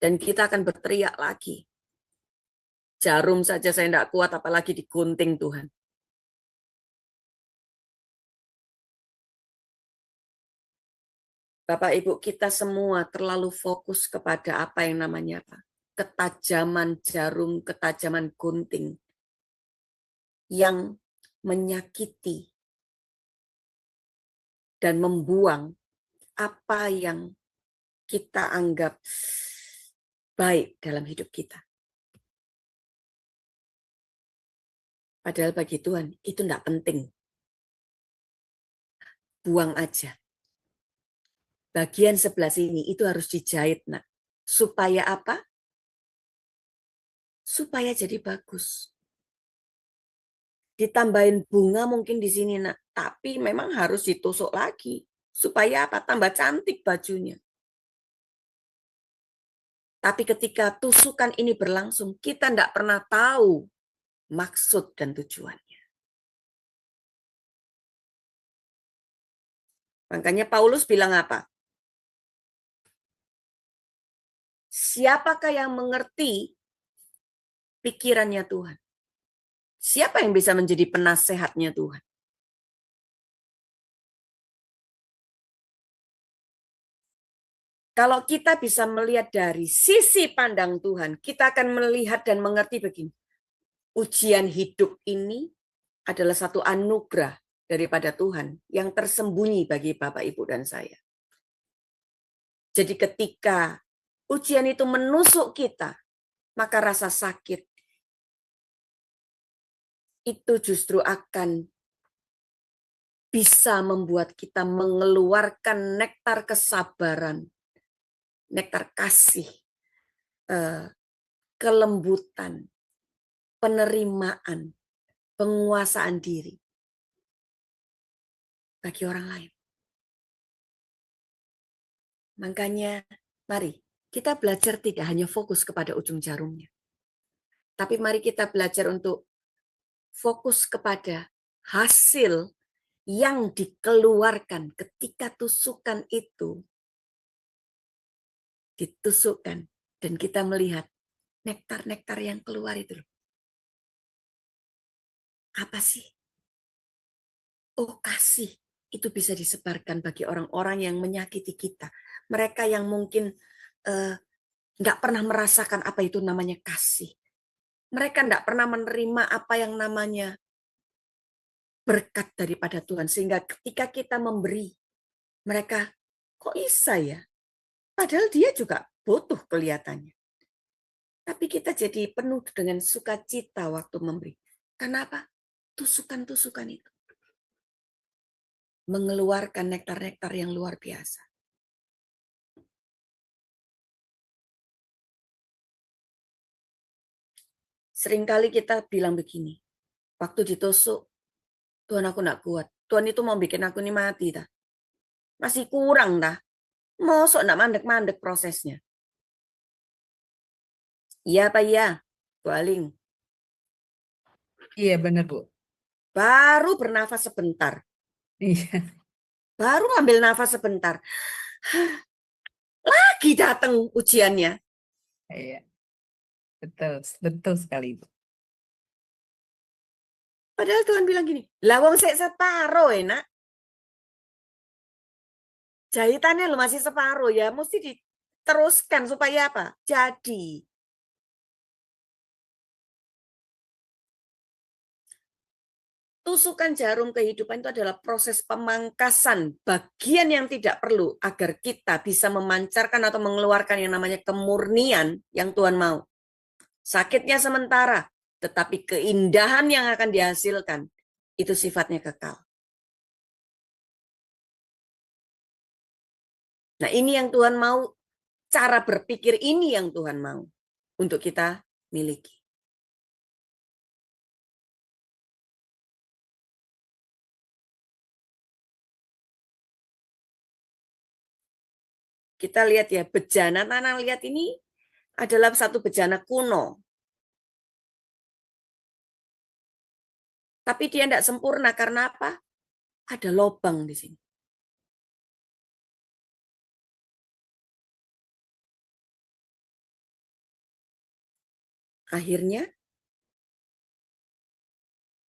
Dan kita akan berteriak lagi. Jarum saja saya tidak kuat, apalagi digunting Tuhan. Bapak Ibu, kita semua terlalu fokus kepada apa yang namanya apa? Ketajaman jarum, ketajaman gunting yang menyakiti dan membuang apa yang kita anggap baik dalam hidup kita. Padahal bagi Tuhan itu tidak penting. Buang aja. Bagian sebelah sini itu harus dijahit, nak. Supaya apa? Supaya jadi bagus. Ditambahin bunga mungkin di sini, nak. Tapi memang harus ditusuk lagi. Supaya apa? Tambah cantik bajunya. Tapi ketika tusukan ini berlangsung, kita tidak pernah tahu maksud dan tujuannya. Makanya Paulus bilang apa? Siapakah yang mengerti pikirannya Tuhan. Siapa yang bisa menjadi penasehatnya Tuhan? Kalau kita bisa melihat dari sisi pandang Tuhan, kita akan melihat dan mengerti begini. Ujian hidup ini adalah satu anugerah daripada Tuhan yang tersembunyi bagi Bapak, Ibu, dan saya. Jadi ketika ujian itu menusuk kita, maka rasa sakit itu justru akan bisa membuat kita mengeluarkan nektar kesabaran, nektar kasih, kelembutan, penerimaan, penguasaan diri bagi orang lain. Makanya mari kita belajar tidak hanya fokus kepada ujung jarumnya, tapi mari kita belajar untuk fokus kepada hasil yang dikeluarkan ketika tusukan itu ditusukkan dan kita melihat nektar-nektar yang keluar itu. Apa sih? Oh, kasih itu bisa disebarkan bagi orang-orang yang menyakiti kita. Mereka yang mungkin nggak pernah merasakan apa itu namanya kasih. Mereka nggak pernah menerima apa yang namanya berkat daripada Tuhan. Sehingga ketika kita memberi, mereka kok bisa ya? Padahal dia juga butuh kelihatannya. Tapi kita jadi penuh dengan sukacita waktu memberi. Kenapa? Tusukan-tusukan itu mengeluarkan nektar-nektar yang luar biasa. Seringkali kita bilang begini, waktu ditusuk, Tuhan aku nggak kuat. Tuhan itu mau bikin aku ini mati. Dah. Masih kurang. Mosok nggak mandek-mandek prosesnya. Iya apa iya? Bu Aling. Iya benar Bu. Baru bernafas sebentar. Iya. Baru ambil nafas sebentar. Lagi datang ujiannya. Iya. Betul sekali Bu. Padahal Tuhan bilang gini, lawang saya separuh enak. Jahitannya lo masih separuh ya, mesti diteruskan supaya apa? Jadi. Tusukan jarum kehidupan itu adalah proses pemangkasan bagian yang tidak perlu agar kita bisa memancarkan atau mengeluarkan yang namanya kemurnian yang Tuhan mau. Sakitnya sementara, tetapi keindahan yang akan dihasilkan itu sifatnya kekal. Nah, ini yang Tuhan mau, cara berpikir ini yang Tuhan mau untuk kita miliki. Kita lihat ya, bejana tanah liat ini adalah satu bejana kuno. Tapi dia tidak sempurna karena apa? Ada lubang di sini. Akhirnya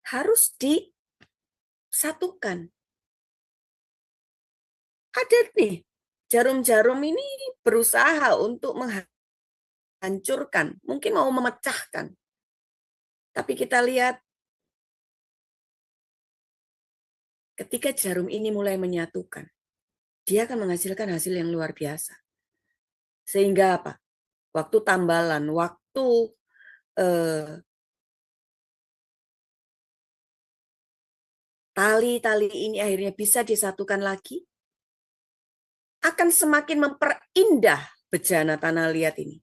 harus disatukan. Ada nih, jarum-jarum ini berusaha untuk menghancurkan, mungkin mau memecahkan. Tapi kita lihat, ketika jarum ini mulai menyatukan, dia akan menghasilkan hasil yang luar biasa. Sehingga apa? Waktu tambalan, waktu tali-tali ini akhirnya bisa disatukan lagi, akan semakin memperindah bejana tanah liat ini.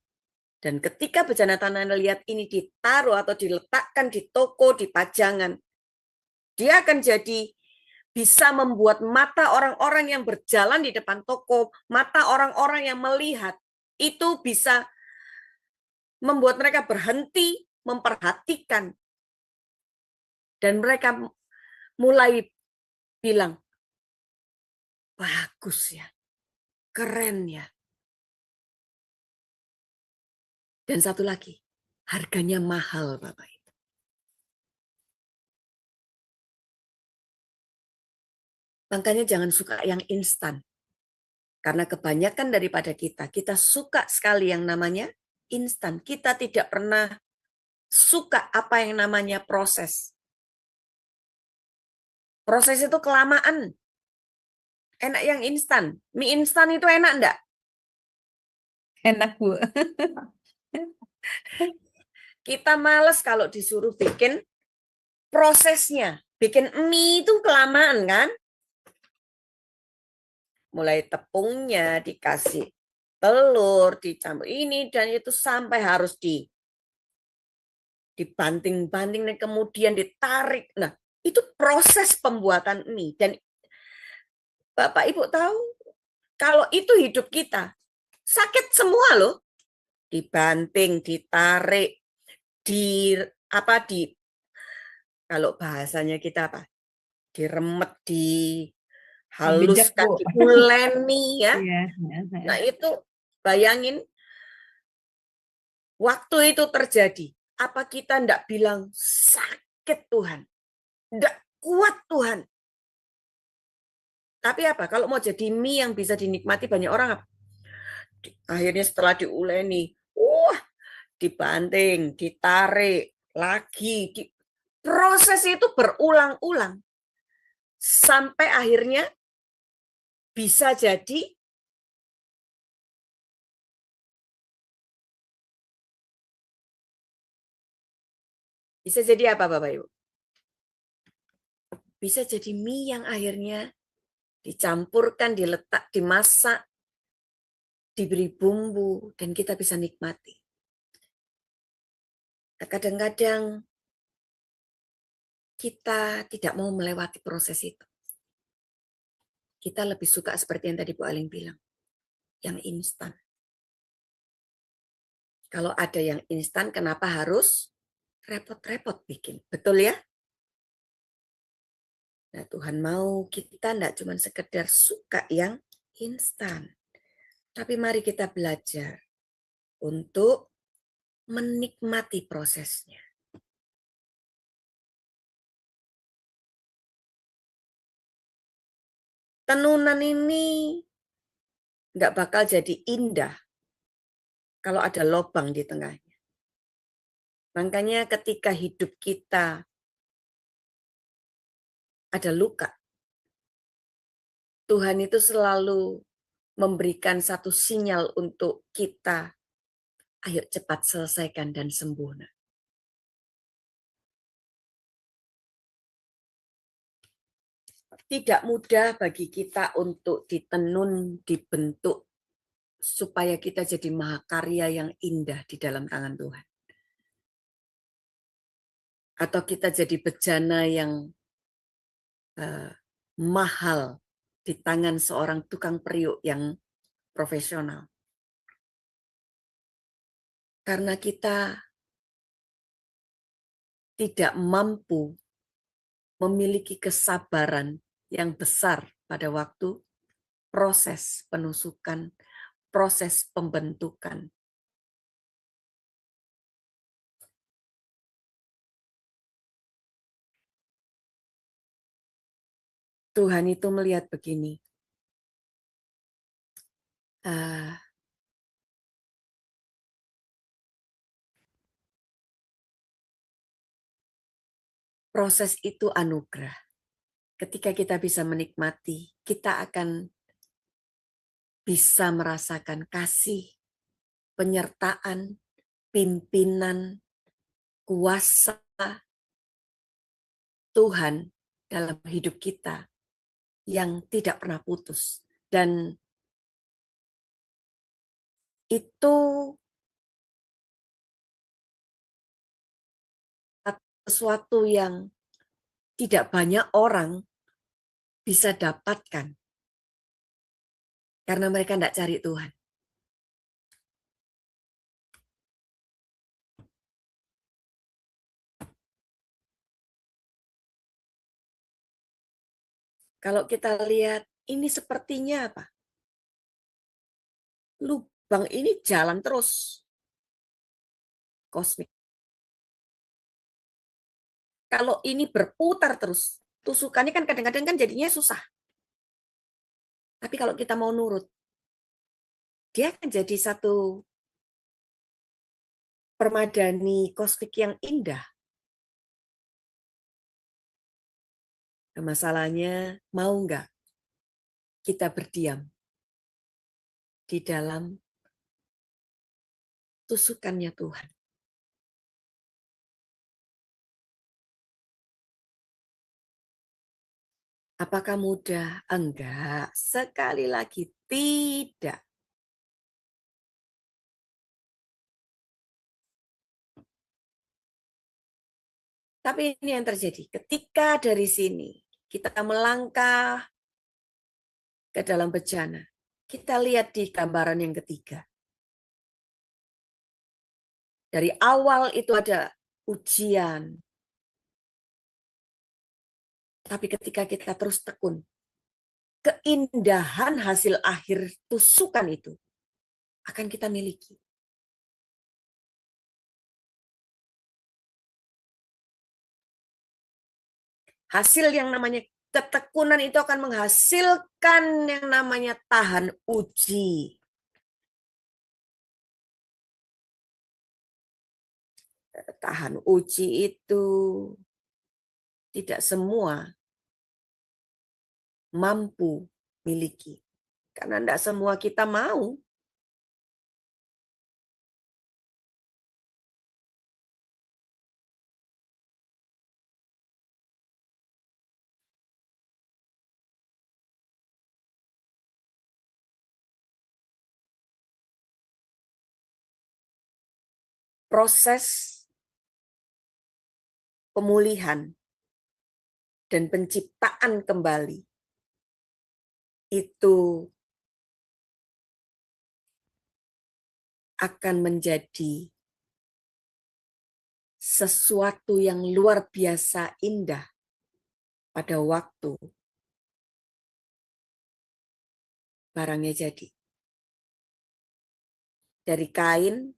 Dan ketika bejana tanah liat ini ditaruh atau diletakkan di toko, di pajangan, dia akan jadi bisa membuat mata orang-orang yang berjalan di depan toko, mata orang-orang yang melihat, itu bisa membuat mereka berhenti, memperhatikan. Dan mereka mulai bilang, bagus ya, keren ya. Dan satu lagi, Harganya mahal, Bapak Ibu. Makanya jangan suka yang instan. Karena kebanyakan daripada kita suka sekali yang namanya instan. Kita tidak pernah suka apa yang namanya proses. Proses itu kelamaan. Enak yang instan. Mie instan itu enak enggak? Enak, Bu. Kita males kalau disuruh bikin prosesnya. Bikin mie itu kelamaan kan? Mulai tepungnya dikasih telur, dicampur ini dan itu sampai harus dibanting-banting dan kemudian ditarik. Nah, itu proses pembuatan mie. Dan Bapak Ibu tahu, kalau itu hidup kita, sakit semua loh. Dibanting, ditarik, kalau bahasanya kita apa? Diremet, Dibejek, dihaluskan, Bu. diuleni ya. Iya. Nah, itu bayangin waktu itu terjadi. Apa kita enggak bilang sakit Tuhan? Enggak kuat Tuhan. Tapi apa? Kalau mau jadi mie yang bisa dinikmati banyak orang, apa? Akhirnya setelah diuleni, dibanting, ditarik, lagi. Proses itu berulang-ulang. Sampai akhirnya bisa jadi apa Bapak Ibu? Bisa jadi mie yang akhirnya dicampurkan, diletak, dimasak, diberi bumbu, dan kita bisa nikmati. Kadang-kadang kita tidak mau melewati proses itu. Kita lebih suka seperti yang tadi Bu Aling bilang, yang instan. Kalau ada yang instan, kenapa harus repot-repot bikin? Betul ya? Nah, Tuhan mau kita tidak cuma sekedar suka yang instan. Tapi mari kita belajar untuk menikmati prosesnya. Tenunan ini nggak bakal jadi indah kalau ada lubang di tengahnya. Makanya ketika hidup kita ada luka, Tuhan itu selalu memberikan satu sinyal untuk kita, ayo cepat selesaikan dan sembuh. Tidak mudah bagi kita untuk ditenun, dibentuk, supaya kita jadi mahakarya yang indah di dalam tangan Tuhan. Atau kita jadi bejana yang mahal di tangan seorang tukang periuk yang profesional. Karena kita tidak mampu memiliki kesabaran yang besar pada waktu proses penusukan, proses pembentukan. Tuhan itu melihat begini. Proses itu anugerah. Ketika kita bisa menikmati, kita akan bisa merasakan kasih, penyertaan, pimpinan, kuasa Tuhan dalam hidup kita yang tidak pernah putus. Dan itu sesuatu yang tidak banyak orang bisa dapatkan. Karena mereka tidak cari Tuhan. Kalau kita lihat, ini sepertinya apa? Lubang ini jalan terus. Kosmik. Kalau ini berputar terus, tusukannya kan kadang-kadang kan jadinya susah. Tapi kalau kita mau nurut, dia akan jadi satu permadani kosmik yang indah. Nah, masalahnya, mau nggak kita berdiam di dalam tusukannya Tuhan? Apakah mudah? Enggak. Sekali lagi, tidak. Tapi ini yang terjadi. Ketika dari sini kita melangkah ke dalam bejana, kita lihat di gambaran yang ketiga. Dari awal itu ada ujian. Tapi ketika kita terus tekun, keindahan hasil akhir tusukan itu akan kita miliki. Hasil yang namanya ketekunan itu akan menghasilkan yang namanya tahan uji. Tahan uji itu tidak semua mampu miliki. Karena tidak semua kita mau. Proses pemulihan dan penciptaan kembali itu akan menjadi sesuatu yang luar biasa indah pada waktu barangnya jadi. Dari kain,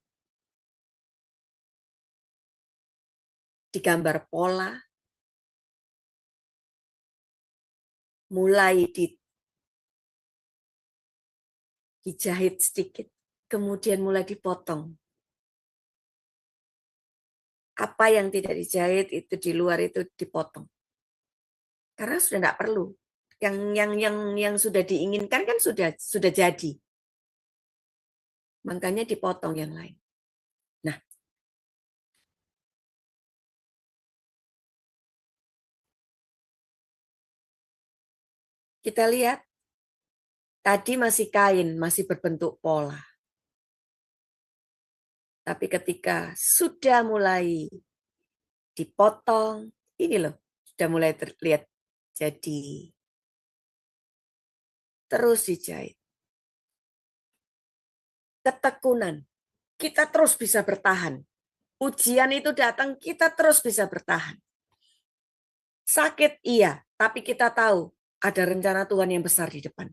digambar pola, mulai dijahit sedikit, kemudian mulai dipotong. Apa yang tidak dijahit itu di luar itu dipotong. Karena sudah tidak perlu. Yang sudah diinginkan kan sudah jadi. Makanya dipotong yang lain. Nah, kita lihat tadi masih kain, masih berbentuk pola. Tapi ketika sudah mulai dipotong, ini loh, sudah mulai terlihat jadi. Terus dijahit. Ketekunan. Kita terus bisa bertahan. Ujian itu datang, kita terus bisa bertahan. Sakit iya, tapi kita tahu ada rencana Tuhan yang besar di depan.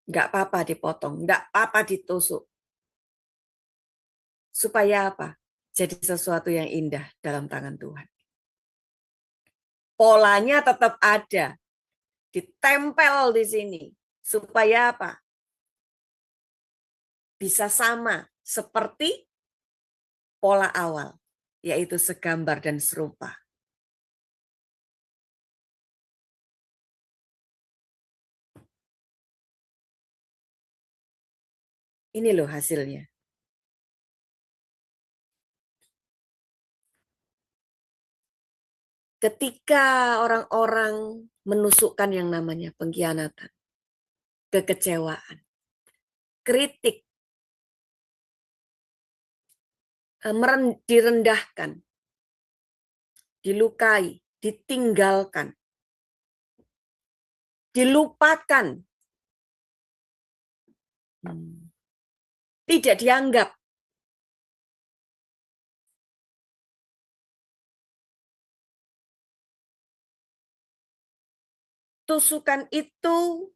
Enggak apa-apa dipotong, enggak apa-apa ditusuk. Supaya apa? Jadi sesuatu yang indah dalam tangan Tuhan. Polanya tetap ada. Ditempel di sini. Supaya apa? Bisa sama seperti pola awal, yaitu segambar dan serupa. Ini loh hasilnya. Ketika orang-orang menusukkan yang namanya pengkhianatan, kekecewaan, kritik, direndahkan, dilukai, ditinggalkan, dilupakan, tidak dianggap. Tusukan itu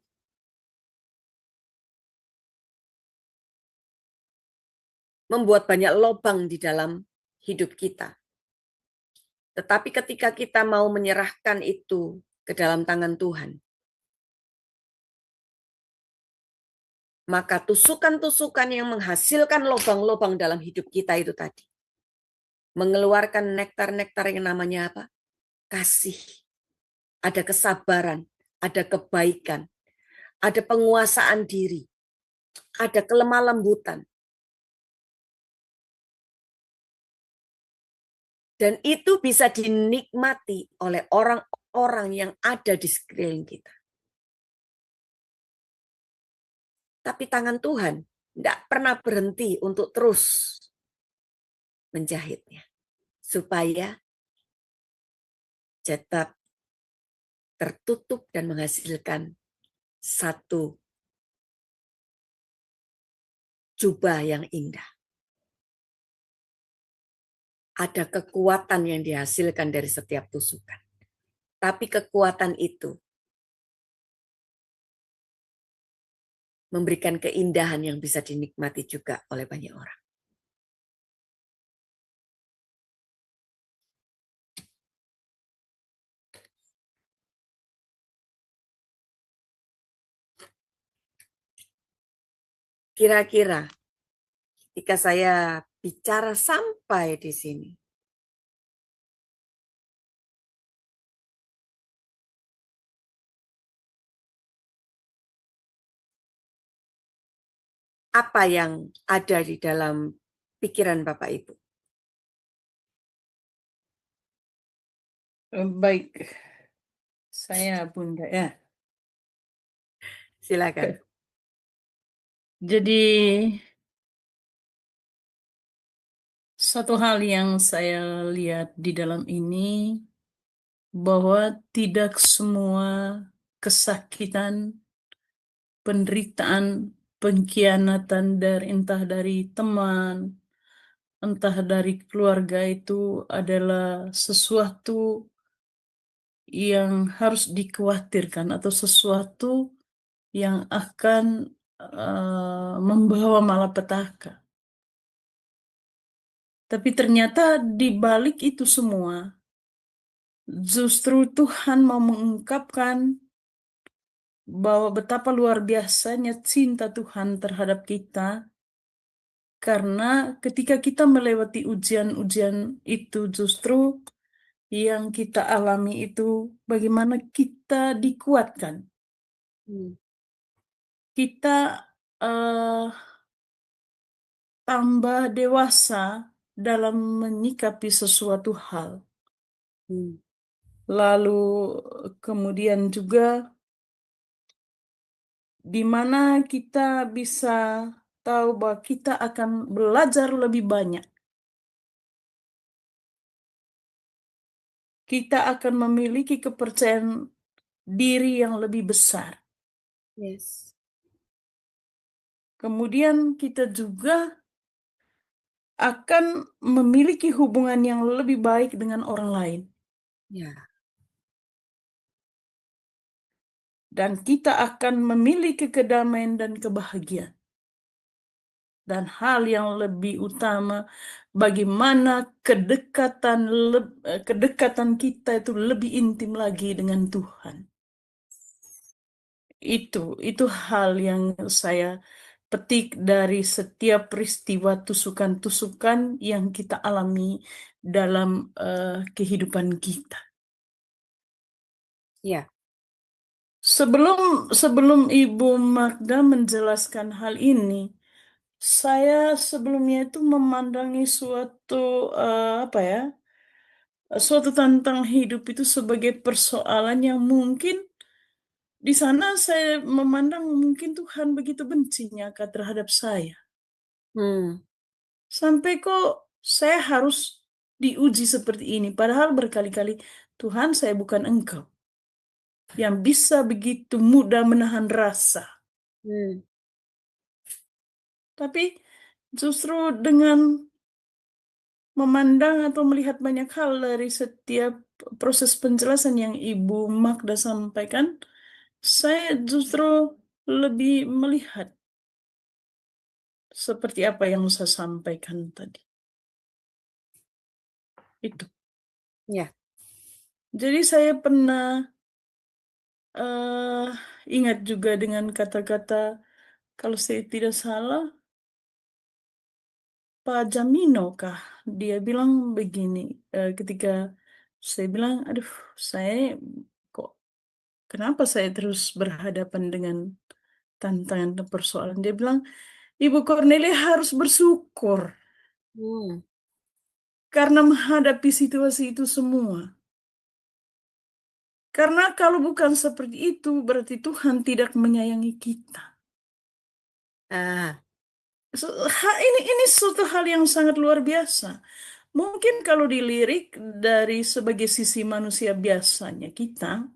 membuat banyak lubang di dalam hidup kita. Tetapi ketika kita mau menyerahkan itu ke dalam tangan Tuhan, maka tusukan-tusukan yang menghasilkan lubang-lubang dalam hidup kita itu tadi, mengeluarkan nektar-nektar yang namanya apa? Kasih. Ada kesabaran, ada kebaikan, ada penguasaan diri, ada kelemah lembutan. Dan itu bisa dinikmati oleh orang-orang yang ada di sekeliling kita. Tapi tangan Tuhan tidak pernah berhenti untuk terus menjahitnya. Supaya tetap tertutup dan menghasilkan satu jubah yang indah. Ada kekuatan yang dihasilkan dari setiap tusukan. Tapi kekuatan itu memberikan keindahan yang bisa dinikmati juga oleh banyak orang. Kira-kira ketika saya bicara sampai di sini, apa yang ada di dalam pikiran Bapak Ibu? Baik, saya Bunda ya. Silakan. Jadi satu hal yang saya lihat di dalam ini, bahwa tidak semua kesakitan, penderitaan, pengkhianatan entah dari teman, entah dari keluarga itu adalah sesuatu yang harus dikhawatirkan atau sesuatu yang akan membawa malapetaka. Tapi ternyata di balik itu semua, justru Tuhan mau mengungkapkan bahwa betapa luar biasanya cinta Tuhan terhadap kita, karena ketika kita melewati ujian-ujian itu, justru yang kita alami itu bagaimana kita dikuatkan. Kita tambah dewasa dalam menyikapi sesuatu hal. Lalu kemudian juga di mana kita bisa tahu bahwa kita akan belajar lebih banyak. Kita akan memiliki kepercayaan diri yang lebih besar. Yes. Kemudian kita juga akan memiliki hubungan yang lebih baik dengan orang lain. Ya. Dan kita akan memiliki kedamaian dan kebahagiaan. Dan hal yang lebih utama, bagaimana kedekatan kita itu lebih intim lagi dengan Tuhan. Itu hal yang saya petik dari setiap peristiwa tusukan-tusukan yang kita alami dalam kehidupan kita. Ya. Sebelum Ibu Magda menjelaskan hal ini, saya sebelumnya itu memandangi suatu suatu tentang hidup itu sebagai persoalan yang mungkin di sana saya memandang mungkin Tuhan begitu bencinya terhadap saya. Sampai kok saya harus diuji seperti ini. Padahal berkali-kali, Tuhan, saya bukan Engkau yang bisa begitu mudah menahan rasa. Tapi justru dengan memandang atau melihat banyak hal dari setiap proses penjelasan yang Ibu Magda sampaikan, saya justru lebih melihat seperti apa yang saya sampaikan tadi. Itu. Ya. Jadi saya pernah ingat juga dengan kata-kata, kalau saya tidak salah, Pak Jamino kah? Dia bilang begini, ketika saya bilang, aduh, saya kok, kenapa saya terus berhadapan dengan tantangan dan persoalan? Dia bilang, Ibu Cornelia harus bersyukur Hmm. karena menghadapi situasi itu semua. Karena kalau bukan seperti itu, berarti Tuhan tidak menyayangi kita. Ah, Ini suatu hal yang sangat luar biasa. Mungkin kalau dilirik dari sebagai sisi manusia biasanya kita,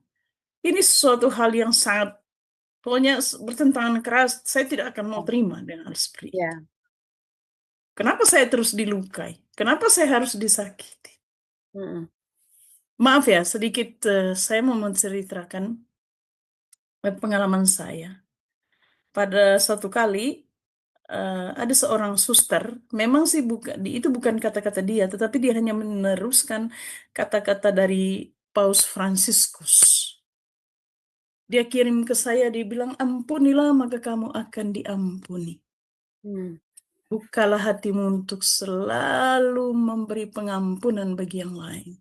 ini suatu hal yang sangat, pokoknya bertentangan keras. Saya tidak akan mau terima dengan hal seperti itu. ya. Kenapa saya terus dilukai? Kenapa saya harus disakiti? Mm-mm. Maaf ya, sedikit saya mau menceritakan pengalaman saya. Pada suatu kali ada seorang suster, memang sih itu bukan kata-kata dia, tetapi dia hanya meneruskan kata-kata dari Paus Fransiskus. Dia kirim ke saya, dia bilang, ampunilah maka kamu akan diampuni. Hmm. Bukalah hatimu untuk selalu memberi pengampunan bagi yang lain.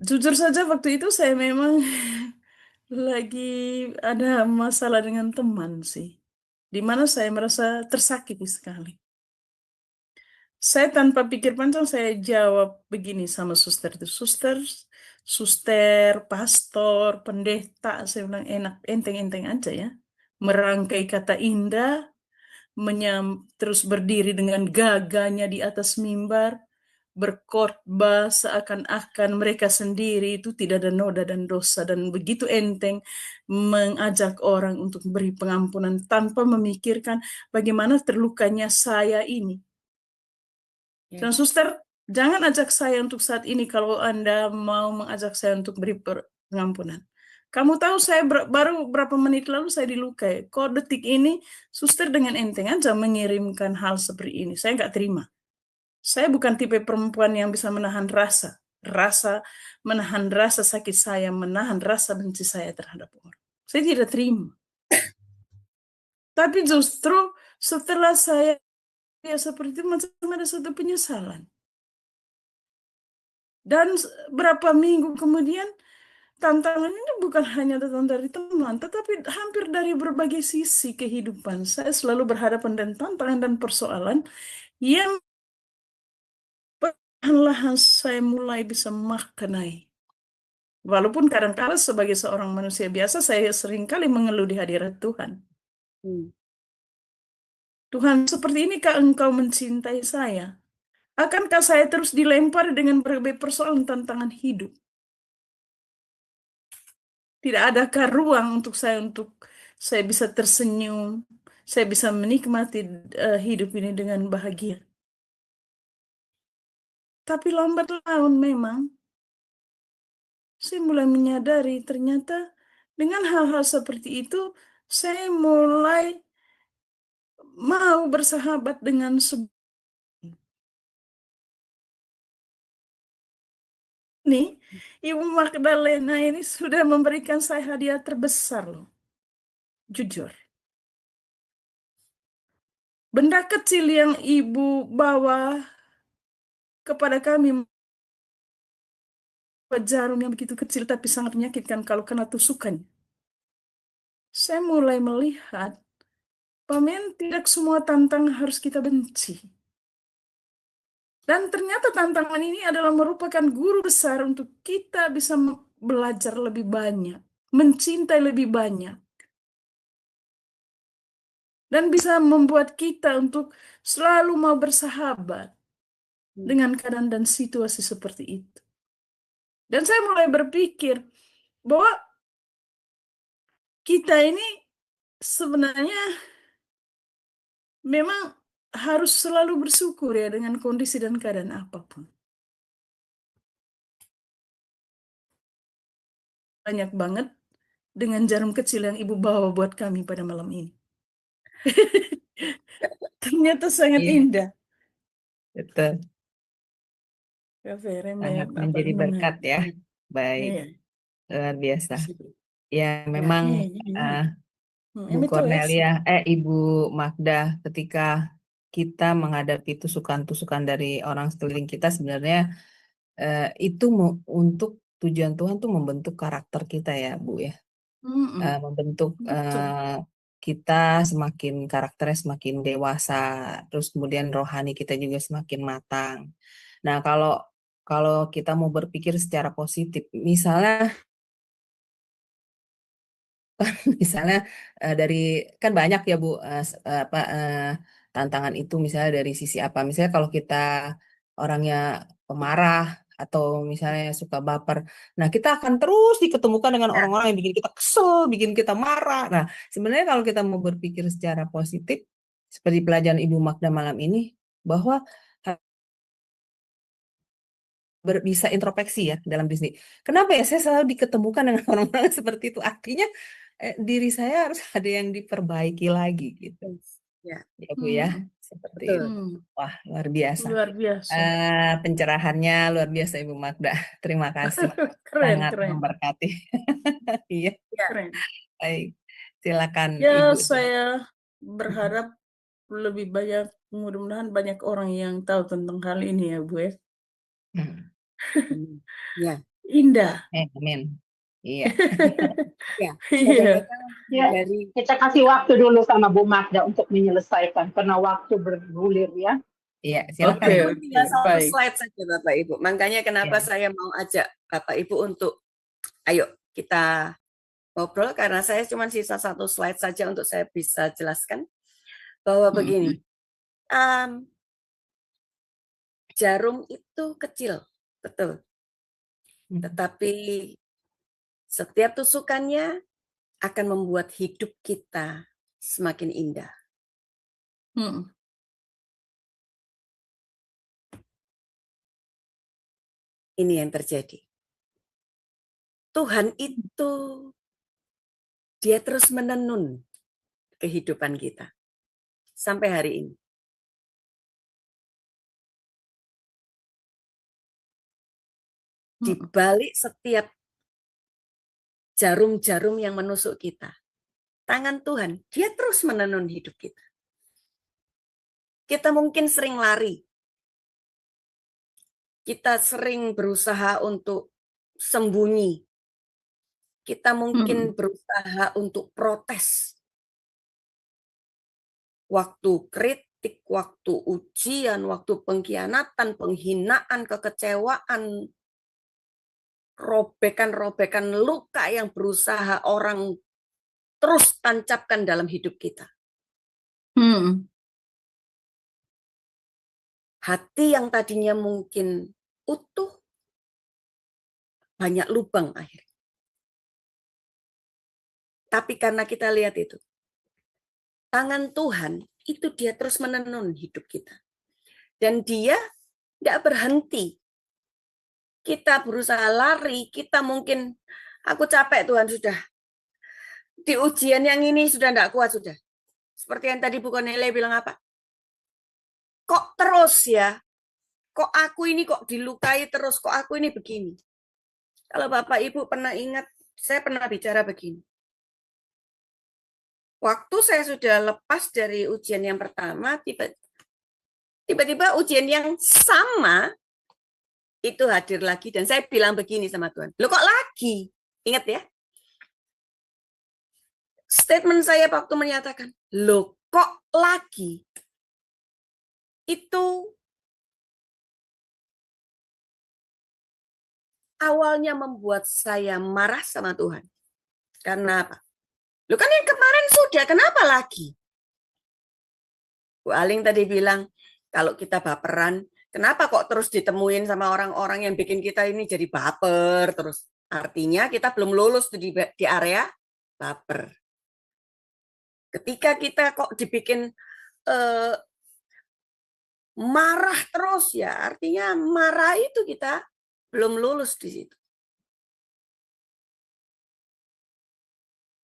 Jujur saja waktu itu saya memang lagi ada masalah dengan teman sih, di mana saya merasa tersakiti sekali. Saya tanpa pikir panjang saya jawab begini sama suster itu, suster, pastor, pendeta, saya bilang enak, enteng-enteng aja ya. Merangkai kata indah, terus berdiri dengan gagahnya di atas mimbar, berkhotbah seakan-akan mereka sendiri itu tidak ada noda dan dosa, dan begitu enteng mengajak orang untuk beri pengampunan tanpa memikirkan bagaimana terlukanya saya ini. Ya. Dan suster, jangan ajak saya untuk saat ini kalau Anda mau mengajak saya untuk beri pengampunan. Kamu tahu saya baru berapa menit lalu saya dilukai. Kok detik ini suster dengan enteng aja mengirimkan hal seperti ini. Saya nggak terima. Saya bukan tipe perempuan yang bisa menahan menahan rasa sakit saya, menahan rasa benci saya terhadap orang. Saya tidak terima. Tapi justru setelah saya seperti itu, macam ada satu penyesalan. Dan berapa minggu kemudian, tantangan ini bukan hanya datang dari teman, tetapi hampir dari berbagai sisi kehidupan. Saya selalu berhadapan dengan tantangan dan persoalan yang perlahan-lahan saya mulai bisa maknai. Walaupun kadang-kadang sebagai seorang manusia biasa, saya seringkali mengeluh di hadirat Tuhan. Hmm. Tuhan, seperti inikah Engkau mencintai saya? Akankah saya terus dilempar dengan berbagai persoalan tantangan hidup? Tidak adakah ruang untuk saya bisa tersenyum, saya bisa menikmati hidup ini dengan bahagia? Tapi lambat laun memang saya mulai menyadari ternyata dengan hal-hal seperti itu saya mulai mau bersahabat dengan ini. Ibu Magdalena ini sudah memberikan saya hadiah terbesar loh. Jujur. Benda kecil yang ibu bawa kepada kami, jarum yang begitu kecil tapi sangat menyakitkan kalau kena tusukan. Saya mulai melihat bahwa tidak semua tantangan harus kita benci. Dan ternyata tantangan ini adalah merupakan guru besar untuk kita bisa belajar lebih banyak, mencintai lebih banyak. Dan bisa membuat kita untuk selalu mau bersahabat dengan keadaan dan situasi seperti itu. Dan saya mulai berpikir bahwa kita ini sebenarnya memang harus selalu bersyukur ya dengan kondisi dan keadaan apapun. Banyak banget dengan jarum kecil yang ibu bawa buat kami pada malam ini. Ternyata sangat Iya, indah. betul. sangat apa menjadi namanya? berkat ya. Baik, Iya. luar biasa. Ya, memang Bu Itu es. Cornelia, Ibu Magda, ketika kita menghadapi tusukan-tusukan dari orang sekeliling kita, sebenarnya itu untuk tujuan Tuhan tuh membentuk karakter kita ya, Bu ya. Membentuk Betul. kita semakin karakternya semakin dewasa, terus kemudian rohani kita juga semakin matang. Nah, kalau kita mau berpikir secara positif, misalnya misalnya dari kan banyak ya Bu tantangan itu, misalnya dari sisi apa? Misalnya kalau kita orangnya pemarah atau misalnya suka baper, nah kita akan terus diketemukan dengan Ya. orang-orang yang bikin kita kesel, bikin kita marah. Nah, sebenarnya kalau kita mau berpikir secara positif, seperti pelajaran Ibu Magda malam ini, bahwa bisa introspeksi ya dalam diri. Kenapa ya saya selalu diketemukan dengan orang-orang seperti itu? Artinya diri saya harus ada yang diperbaiki lagi gitu. Ya, Ya Bu ya, seperti itu. betul. Wah, luar biasa. Luar biasa. Pencerahannya luar biasa Ibu Magda. Terima kasih. Keren, Sangat keren. memberkati. Iya, Ya, Keren. baik. Silakan Ya, Ibu. saya berharap lebih banyak, mudah-mudahan banyak orang yang tahu tentang hal ini ya, Bu ya. ya, Indah. Amin. Iya. ya. Iya. Ya, Dari kita kasih waktu dulu sama Bu Magda untuk menyelesaikan karena waktu bergulir ya. Iya, silakan Oke, Ibu. tinggal satu baik. slide saja Bapak Ibu. Makanya kenapa Ya. saya mau ajak Bapak Ibu untuk ayo kita ngobrol, karena saya cuma sisa satu slide saja untuk saya bisa jelaskan bahwa begini, jarum itu kecil, betul, tetapi setiap tusukannya akan membuat hidup kita semakin indah. Ini yang terjadi. Tuhan itu dia terus menenun kehidupan kita sampai hari ini. Di balik setiap jarum-jarum yang menusuk kita, tangan Tuhan, dia terus menenun hidup kita. Kita mungkin sering lari. Kita sering berusaha untuk sembunyi. Kita mungkin berusaha untuk protes. Waktu kritik, waktu ujian, waktu pengkhianatan, penghinaan, kekecewaan, robekan-robekan luka yang berusaha orang terus tancapkan dalam hidup kita. Hati yang tadinya mungkin utuh, banyak lubang akhirnya. Tapi karena kita lihat itu, tangan Tuhan itu dia terus menenun hidup kita. Dan dia tidak berhenti. Kita berusaha lari, kita mungkin, aku capek Tuhan sudah. Di ujian yang ini sudah tidak kuat sudah. Seperti yang tadi Bu Cornelia bilang apa? Kok terus ya? Kok aku ini kok dilukai terus? Kok aku ini begini? Kalau Bapak Ibu pernah ingat, saya pernah bicara begini. Waktu saya sudah lepas dari ujian yang pertama, tiba-tiba ujian yang sama itu hadir lagi. Dan saya bilang begini sama Tuhan, loh kok lagi? Ingat ya? Statement saya waktu menyatakan, loh kok lagi? Itu awalnya membuat saya marah sama Tuhan. Karena apa? Loh kan yang kemarin sudah, kenapa lagi? Bu Aling tadi bilang, kalau kita baperan, kenapa kok terus ditemuin sama orang-orang yang bikin kita ini jadi baper terus? Artinya kita belum lulus di area baper. Ketika kita kok dibikin marah terus ya, artinya marah itu kita belum lulus di situ.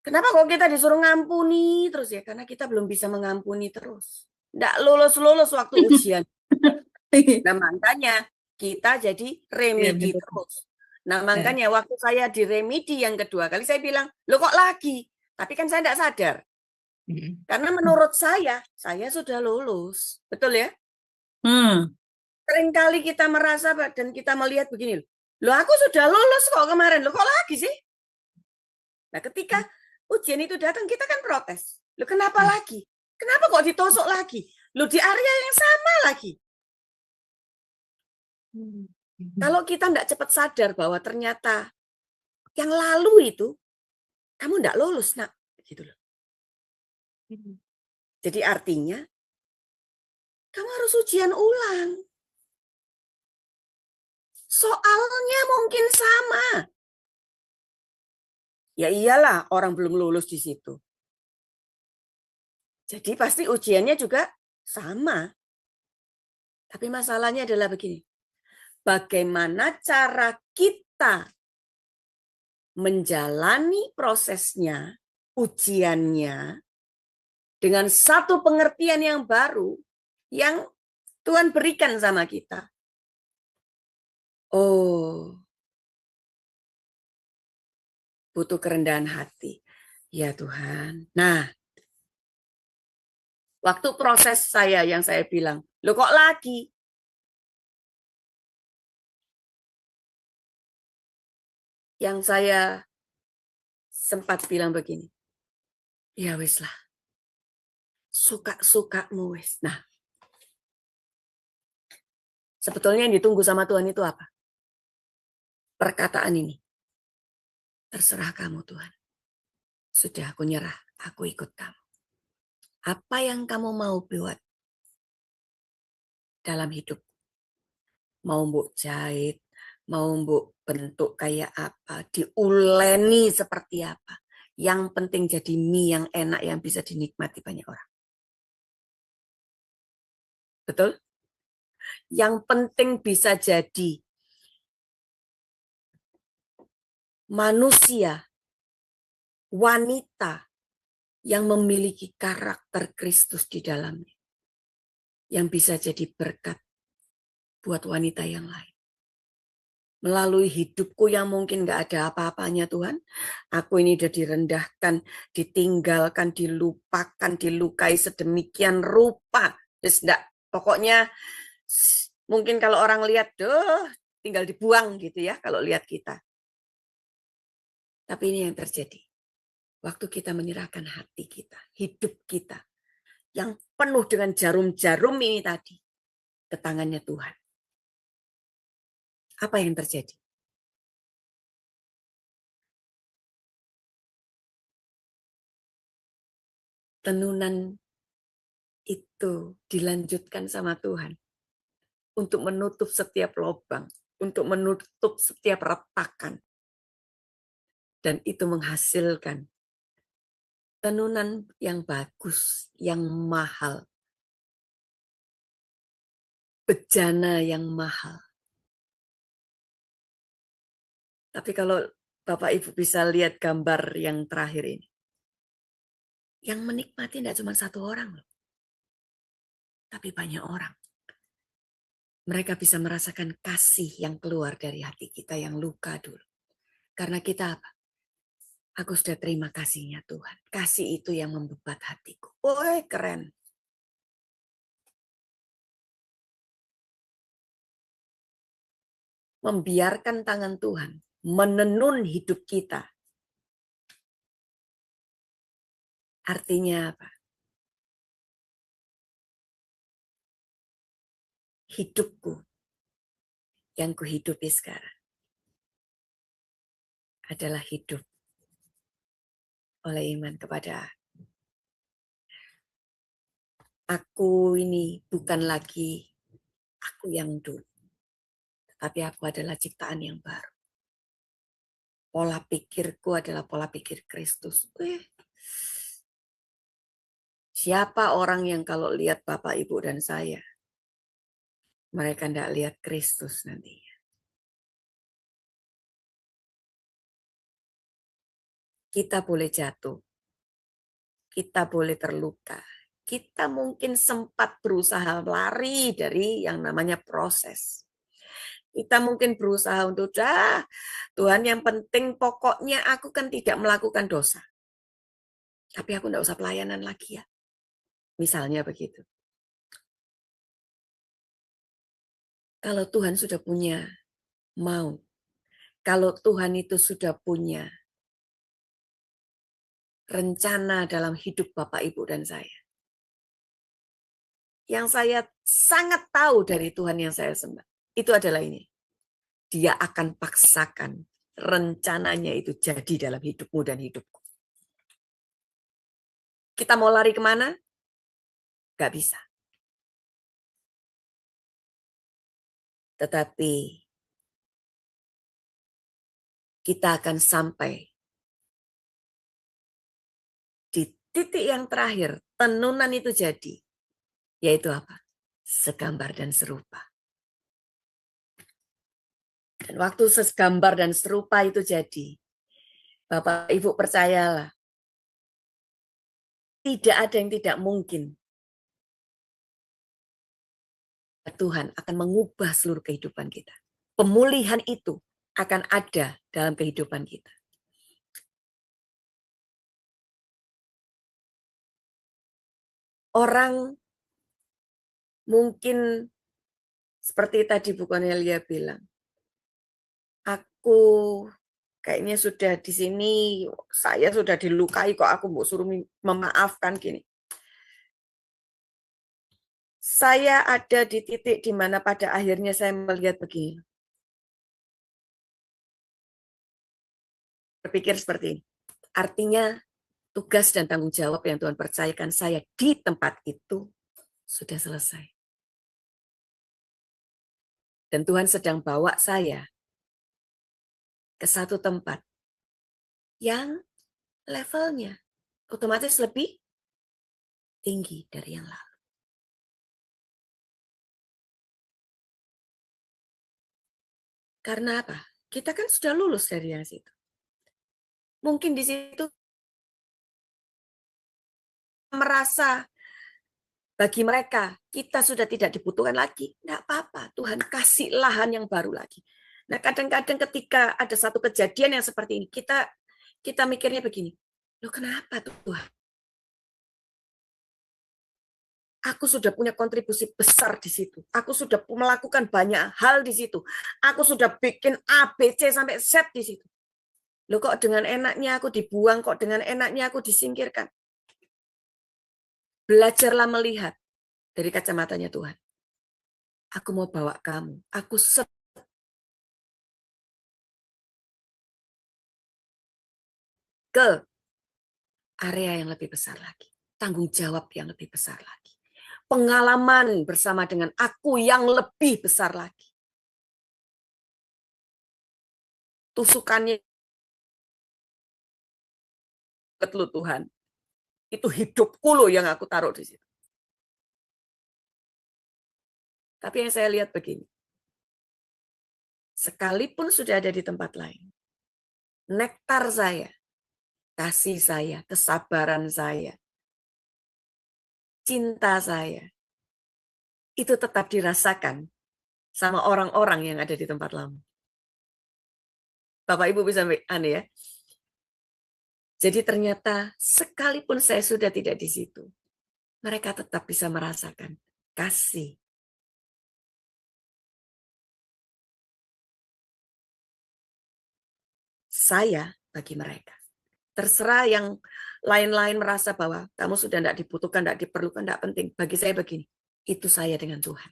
Kenapa kok kita disuruh ngampuni terus ya? Karena kita belum bisa mengampuni terus. Nggak lulus-lulus waktu ujian. Nah makanya kita jadi Iya, remedi betul. terus. Nah, Ya. makanya waktu saya di remedi yang kedua kali, saya bilang, "Loh kok lagi?" Tapi kan saya tidak sadar. Karena menurut saya sudah lulus. Betul ya? Seringkali kita merasa dan kita melihat begini, loh aku sudah lulus kok kemarin, loh kok lagi sih? Nah, ketika ujian itu datang, kita kan protes. Loh kenapa lagi? Kenapa kok ditosok lagi? Loh di area yang sama lagi. Kalau kita tidak cepat sadar bahwa ternyata yang lalu itu, kamu tidak lulus, nak. Gitu loh. Jadi artinya, kamu harus ujian ulang. Soalnya mungkin sama. Ya iyalah, orang belum lulus di situ. Jadi pasti ujiannya juga sama. Tapi masalahnya adalah begini. Bagaimana cara kita menjalani prosesnya, ujiannya, dengan satu pengertian yang baru yang Tuhan berikan sama kita. Oh, butuh kerendahan hati. Ya Tuhan. Nah, waktu proses saya yang saya bilang, loh kok lagi? Yang saya sempat bilang begini, ya wis lah, suka-sukamu wis. Nah, sebetulnya yang ditunggu sama Tuhan itu apa? Perkataan ini. Terserah kamu Tuhan. Sudah aku nyerah, aku ikut kamu. Apa yang kamu mau buat dalam hidup? Mau mbok jahit, mau mbok bentuk kayak apa, diuleni seperti apa. Yang penting jadi mie yang enak yang bisa dinikmati banyak orang. Betul? Yang penting bisa jadi manusia, wanita yang memiliki karakter Kristus di dalamnya. Yang bisa jadi berkat buat wanita yang lain. Melalui hidupku yang mungkin gak ada apa-apanya Tuhan, aku ini udah direndahkan, ditinggalkan, dilupakan, dilukai sedemikian rupa. Terus pokoknya mungkin kalau orang lihat, tinggal dibuang gitu ya kalau lihat kita. Tapi ini yang terjadi. Waktu kita menyerahkan hati kita, hidup kita, yang penuh dengan jarum-jarum ini tadi, ke tangannya Tuhan. Apa yang terjadi? Tenunan itu dilanjutkan sama Tuhan untuk menutup setiap lubang, untuk menutup setiap retakan. Dan itu menghasilkan tenunan yang bagus, yang mahal. Bejana yang mahal. Tapi kalau Bapak Ibu bisa lihat gambar yang terakhir ini, yang menikmati tidak cuma satu orang loh, tapi banyak orang. Mereka bisa merasakan kasih yang keluar dari hati kita yang luka dulu. Karena kita apa? Aku sudah terima kasihnya Tuhan. Kasih itu yang membebat hatiku. Woi, keren. Membiarkan tangan Tuhan menenun hidup kita. Artinya apa? Hidupku yang kuhidupi sekarang adalah hidup oleh iman kepada aku ini bukan lagi aku yang dulu, tapi aku adalah ciptaan yang baru. Pola pikirku adalah pola pikir Kristus. Siapa orang yang kalau lihat Bapak, Ibu, dan saya, mereka tidak lihat Kristus nantinya. Kita boleh jatuh, kita boleh terluka, kita mungkin sempat berusaha lari dari yang namanya proses. Kita mungkin berusaha untuk, Tuhan yang penting pokoknya aku kan tidak melakukan dosa. Tapi aku enggak usah pelayanan lagi ya. Misalnya begitu. Kalau Tuhan sudah punya mau, kalau Tuhan itu sudah punya rencana dalam hidup Bapak, Ibu, dan saya. Yang saya sangat tahu dari Tuhan yang saya sembah, itu adalah ini. Dia akan paksakan rencananya itu jadi dalam hidupmu dan hidupku. Kita mau lari kemana? Gak bisa. Tetapi kita akan sampai di titik yang terakhir, tenunan itu jadi. Yaitu apa? Segambar dan serupa. Dan waktu segambar dan serupa itu jadi, Bapak Ibu percayalah, tidak ada yang tidak mungkin. Tuhan akan mengubah seluruh kehidupan kita. Pemulihan itu akan ada dalam kehidupan kita. Orang mungkin seperti tadi Bu Cornelia bilang, aku kayaknya sudah di sini, saya sudah dilukai kok aku mau suruh memaafkan gini. Saya ada di titik di mana pada akhirnya saya melihat begini. Berpikir seperti ini. Artinya tugas dan tanggung jawab yang Tuhan percayakan saya di tempat itu sudah selesai. Dan Tuhan sedang bawa saya ke satu tempat yang levelnya otomatis lebih tinggi dari yang lalu. Karena apa? Kita kan sudah lulus dari yang situ. Mungkin di situ merasa bagi mereka kita sudah tidak dibutuhkan lagi. Tidak apa-apa, Tuhan kasih lahan yang baru lagi. Nah, kadang-kadang ketika ada satu kejadian yang seperti ini, kita mikirnya begini, loh kenapa Tuhan? Aku sudah punya kontribusi besar di situ. Aku sudah melakukan banyak hal di situ. Aku sudah bikin A, B, C sampai Z di situ. Loh kok dengan enaknya aku dibuang, kok dengan enaknya aku disingkirkan. Belajarlah melihat dari kacamatanya Tuhan. Aku mau bawa kamu. Aku ke area yang lebih besar lagi. Tanggung jawab yang lebih besar lagi. Pengalaman bersama dengan aku yang lebih besar lagi. Tusukannya lu Tuhan. Itu hidupku loh yang aku taruh di situ. Tapi yang saya lihat begini. Sekalipun sudah ada di tempat lain. Nektar saya, kasih saya, kesabaran saya, cinta saya, itu tetap dirasakan sama orang-orang yang ada di tempat lama. Bapak Ibu bisa aneh ya. Jadi ternyata sekalipun saya sudah tidak di situ, mereka tetap bisa merasakan kasih. Saya bagi mereka. Terserah yang lain-lain merasa bahwa kamu sudah tidak dibutuhkan, tidak diperlukan, tidak penting. Bagi saya begini, itu saya dengan Tuhan.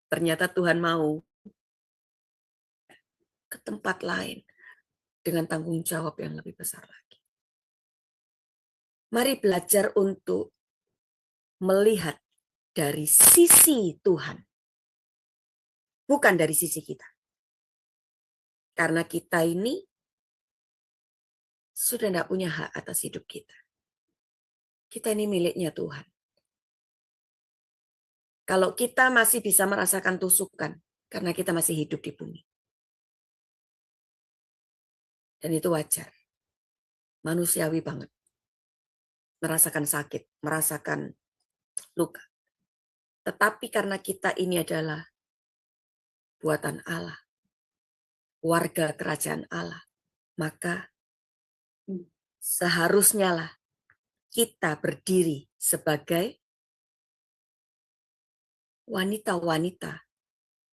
Ternyata Tuhan mau ke tempat lain dengan tanggung jawab yang lebih besar lagi. Mari belajar untuk melihat dari sisi Tuhan, bukan dari sisi kita. Karena kita ini sudah tidak punya hak atas hidup kita. Kita ini miliknya Tuhan. Kalau kita masih bisa merasakan tusukan, karena kita masih hidup di bumi. Dan itu wajar. Manusiawi banget. Merasakan sakit, merasakan luka. Tetapi karena kita ini adalah buatan Allah, warga kerajaan Allah, maka seharusnya lah kita berdiri sebagai wanita-wanita,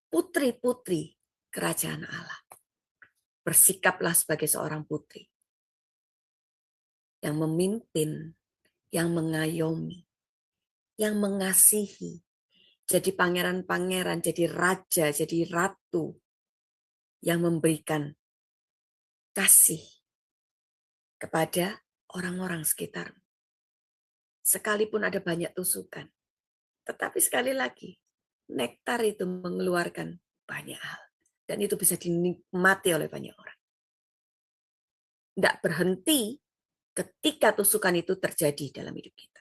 putri-putri kerajaan Allah. Bersikaplah sebagai seorang putri yang memimpin, yang mengayomi, yang mengasihi, jadi pangeran-pangeran, jadi raja, jadi ratu, yang memberikan kasih kepada orang-orang sekitar. Sekalipun ada banyak tusukan, tetapi sekali lagi, nektar itu mengeluarkan banyak hal. Dan itu bisa dinikmati oleh banyak orang. Tidak berhenti ketika tusukan itu terjadi dalam hidup kita.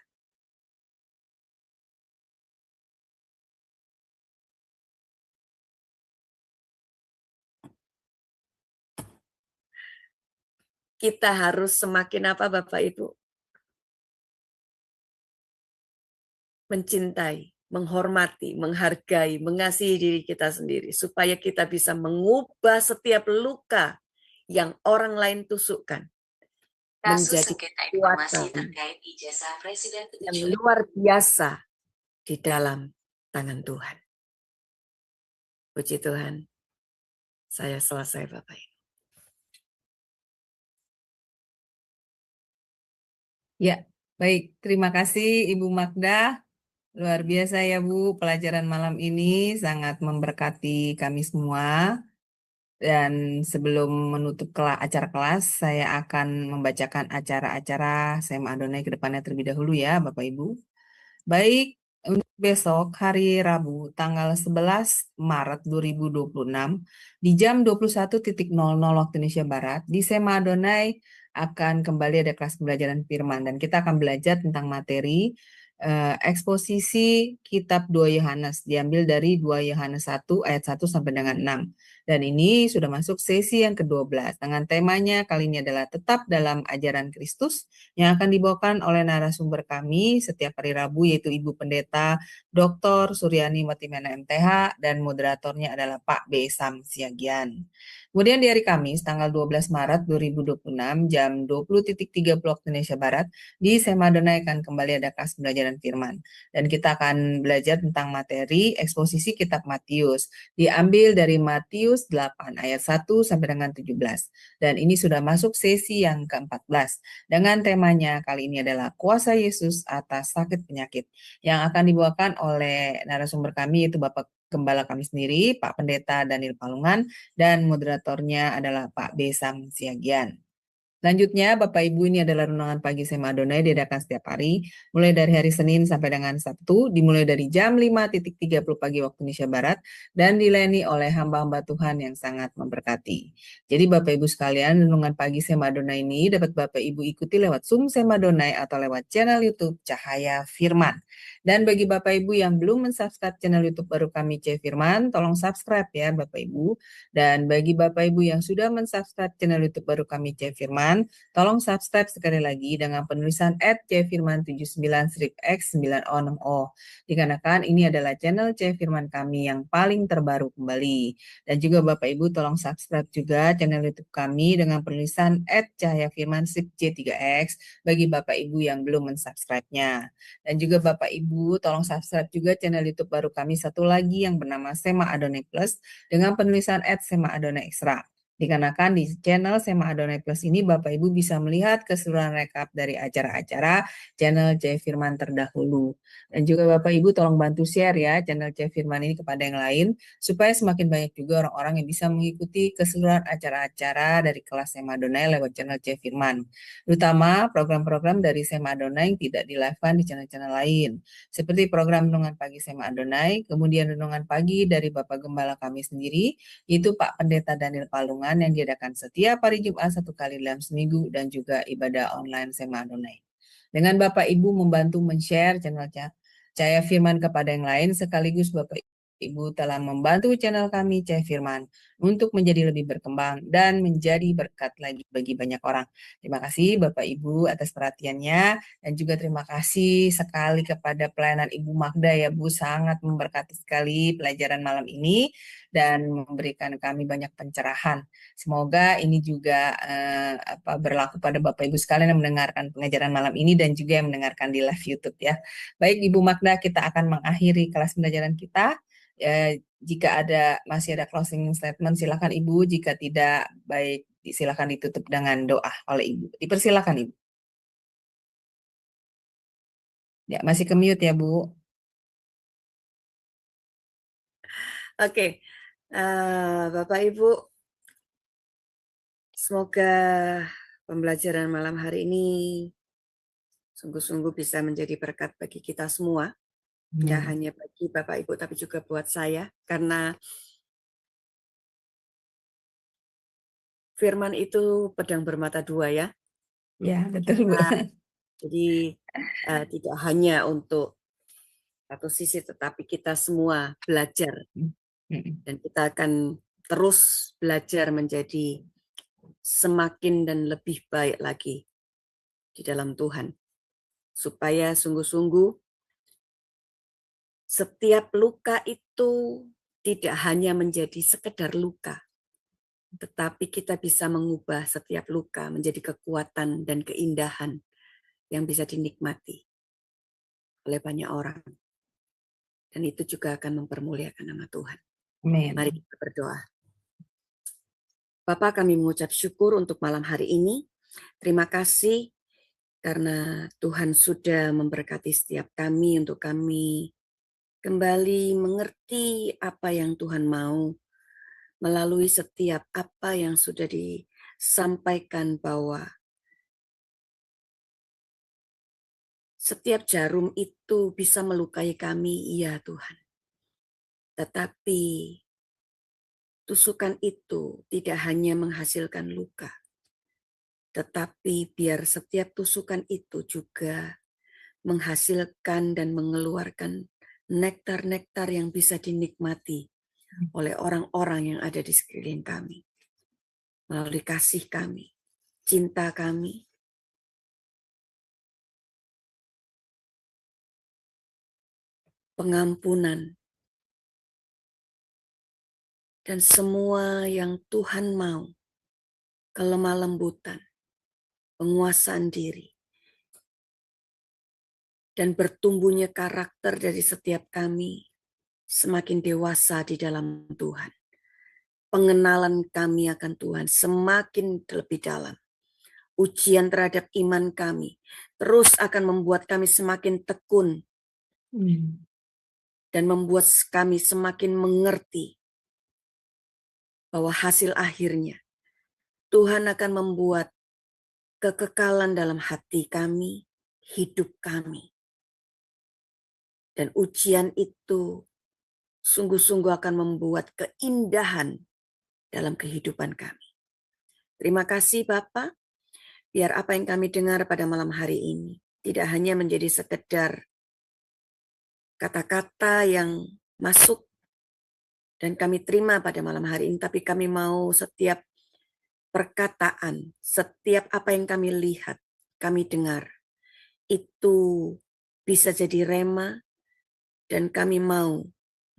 Kita harus semakin apa Bapak Ibu? Mencintai, menghormati, menghargai, mengasihi diri kita sendiri. Supaya kita bisa mengubah setiap luka yang orang lain tusukkan. Menjadi kekuatan yang luar biasa di dalam tangan Tuhan. Puji Tuhan, saya selesai Bapak Ibu. Ya, baik. Terima kasih Ibu Magda. Luar biasa ya Bu, pelajaran malam ini sangat memberkati kami semua. Dan sebelum menutup acara kelas, saya akan membacakan acara-acara Sema Adonai ke depannya terlebih dahulu ya Bapak Ibu. Baik, untuk besok hari Rabu tanggal 11 Maret 2026 di jam 21.00 waktu Indonesia Barat di Sema Adonai akan kembali ada kelas pembelajaran firman dan kita akan belajar tentang materi eksposisi kitab 2 Yohanes diambil dari 2 Yohanes 1 ayat 1 sampai dengan 6. Dan ini sudah masuk sesi yang ke-12 dengan temanya kali ini adalah tetap dalam ajaran Kristus yang akan dibawakan oleh narasumber kami setiap hari Rabu yaitu Ibu Pendeta Dr. Suryani Motimena MTH dan moderatornya adalah Pak B. Sam Siagian. Kemudian di hari Kamis tanggal 12 Maret 2026 jam 20.30 waktu Indonesia Barat di Sema Adonai akan kembali ada kelas pembelajaran firman. Dan kita akan belajar tentang materi eksposisi kitab Matius. Diambil dari Matius 8 ayat 1 sampai dengan 17. Dan ini sudah masuk sesi yang ke-14. Dengan temanya kali ini adalah kuasa Yesus atas sakit penyakit. Yang akan dibawakan oleh narasumber kami yaitu Bapak Gembala kami sendiri, Pak Pendeta Daniel Palungan, dan moderatornya adalah Pak B. Sam Siagian. Selanjutnya, Bapak Ibu, ini adalah renungan pagi Sema Adonai diadakan setiap hari, mulai dari hari Senin sampai dengan Sabtu, dimulai dari jam 5.30 pagi waktu Indonesia Barat, dan dilayani oleh hamba-hamba Tuhan yang sangat memberkati. Jadi Bapak Ibu sekalian, renungan pagi Sema Adonai ini dapat Bapak Ibu ikuti lewat Zoom Sema Adonai atau lewat channel YouTube Cahaya Firman. Dan bagi Bapak Ibu yang belum mensubscribe channel YouTube baru kami C Firman, tolong subscribe ya Bapak Ibu. Dan bagi Bapak Ibu yang sudah mensubscribe channel YouTube baru kami C Firman, tolong subscribe sekali lagi dengan penulisan @cfirman79-X9O6O. Dikarenakan ini adalah channel C Firman kami yang paling terbaru kembali. Dan juga Bapak Ibu tolong subscribe juga channel YouTube kami dengan penulisan @cahayafirman_J3X bagi Bapak Ibu yang belum mensubscribe-nya. Dan juga Bapak Ibu tolong subscribe juga channel YouTube baru kami satu lagi yang bernama Sema Adonai Plus dengan penulisan @Sema Adonai Extra. Dikarenakan di channel Sema Adonai Plus ini Bapak Ibu bisa melihat keseluruhan rekap dari acara-acara channel C Firman terdahulu. Dan juga Bapak Ibu tolong bantu share ya channel C Firman ini kepada yang lain supaya semakin banyak juga orang-orang yang bisa mengikuti keseluruhan acara-acara dari kelas Sema Adonai lewat channel C Firman. Terutama program-program dari Sema Adonai yang tidak di-live-kan di channel-channel lain. Seperti program Renungan Pagi Sema Adonai, kemudian Renungan Pagi dari Bapak Gembala kami sendiri, yaitu Pak Pendeta Daniel Palungan yang diadakan setiap hari Jumat 1 kali dalam seminggu dan juga ibadah online Sema Adonai. Dengan Bapak Ibu membantu men-share channel Cahaya Firman kepada yang lain sekaligus Bapak Ibu telah membantu channel kami Cahaya Firman untuk menjadi lebih berkembang dan menjadi berkat lagi bagi banyak orang. Terima kasih Bapak Ibu atas perhatiannya, dan juga terima kasih sekali kepada pelayanan Ibu Magda ya Bu, sangat memberkati sekali pelajaran malam ini dan memberikan kami banyak pencerahan. Semoga ini juga berlaku pada Bapak Ibu sekalian yang mendengarkan pengajaran malam ini dan juga yang mendengarkan di live YouTube ya. Baik Ibu Magda, kita akan mengakhiri kelas pembelajaran kita. Jika masih ada closing statement, silakan Ibu. Jika tidak, baik silakan ditutup dengan doa oleh Ibu. Dipersilakan Ibu. Ya, masih ke mute ya Bu. Oke, Bapak Ibu, semoga pembelajaran malam hari ini sungguh-sungguh bisa menjadi berkat bagi kita semua. Tidak hanya bagi Bapak Ibu, tapi juga buat saya. Karena firman itu pedang bermata dua ya. Ya, betul Bu. Jadi tidak hanya untuk satu sisi, tetapi kita semua belajar. Dan kita akan terus belajar menjadi semakin dan lebih baik lagi di dalam Tuhan. Supaya sungguh-sungguh setiap luka itu tidak hanya menjadi sekedar luka, tetapi kita bisa mengubah setiap luka menjadi kekuatan dan keindahan yang bisa dinikmati oleh banyak orang. Dan itu juga akan mempermuliakan nama Tuhan. Amin. Mari kita berdoa. Bapa, kami mengucap syukur untuk malam hari ini. Terima kasih karena Tuhan sudah memberkati setiap kami untuk kami kembali mengerti apa yang Tuhan mau melalui setiap apa yang sudah disampaikan, bahwa setiap jarum itu bisa melukai kami, iya Tuhan. Tetapi tusukan itu tidak hanya menghasilkan luka, tetapi biar setiap tusukan itu juga menghasilkan dan mengeluarkan nektar-nektar yang bisa dinikmati oleh orang-orang yang ada di sekeliling kami. Melalui kasih kami, cinta kami, pengampunan, dan semua yang Tuhan mau, kelemah lembutan, penguasaan diri, dan bertumbuhnya karakter dari setiap kami semakin dewasa di dalam Tuhan. Pengenalan kami akan Tuhan semakin lebih dalam. Ujian terhadap iman kami terus akan membuat kami semakin tekun dan membuat kami semakin mengerti bahwa hasil akhirnya Tuhan akan membuat kekekalan dalam hati kami, hidup kami. Dan ujian itu sungguh-sungguh akan membuat keindahan dalam kehidupan kami. Terima kasih Bapa, biar apa yang kami dengar pada malam hari ini tidak hanya menjadi sekedar kata-kata yang masuk dan kami terima pada malam hari ini, tapi kami mau setiap perkataan, setiap apa yang kami lihat, kami dengar, itu bisa jadi rema, dan kami mau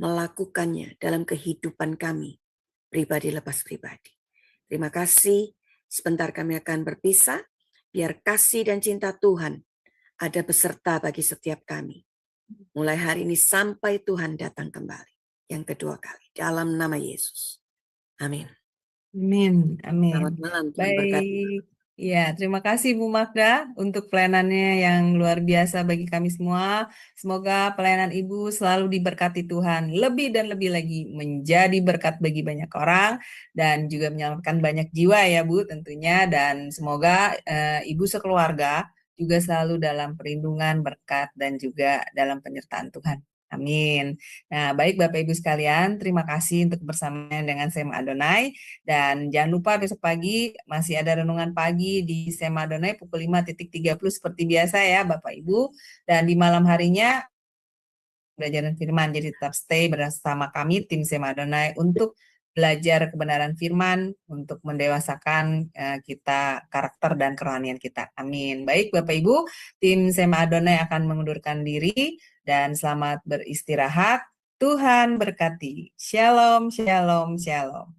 melakukannya dalam kehidupan kami, pribadi lepas pribadi. Terima kasih, sebentar kami akan berpisah, biar kasih dan cinta Tuhan ada beserta bagi setiap kami. Mulai hari ini sampai Tuhan datang kembali, yang kedua kali, dalam nama Yesus. Amin. Amin. Amin. Selamat malam, Tuhan berkati. Baik. Ya, terima kasih Bu Magda untuk pelayanannya yang luar biasa bagi kami semua. Semoga pelayanan Ibu selalu diberkati Tuhan lebih dan lebih lagi, menjadi berkat bagi banyak orang dan juga menyelamatkan banyak jiwa ya Bu tentunya. Dan semoga Ibu sekeluarga juga selalu dalam perlindungan, berkat, dan juga dalam penyertaan Tuhan. Amin. Nah, baik Bapak Ibu sekalian, terima kasih untuk bersamanya dengan Sema Adonai. Dan jangan lupa besok pagi masih ada renungan pagi di Sema Adonai pukul 5.30 seperti biasa ya Bapak Ibu. Dan di malam harinya belajar firman. Jadi tetap stay bersama kami tim Sema Adonai untuk belajar kebenaran firman, untuk mendewasakan kita, karakter dan kerohanian kita. Amin. Baik Bapak Ibu, tim Sema Adonai akan mengundurkan diri dan selamat beristirahat. Tuhan berkati. Shalom, shalom, shalom.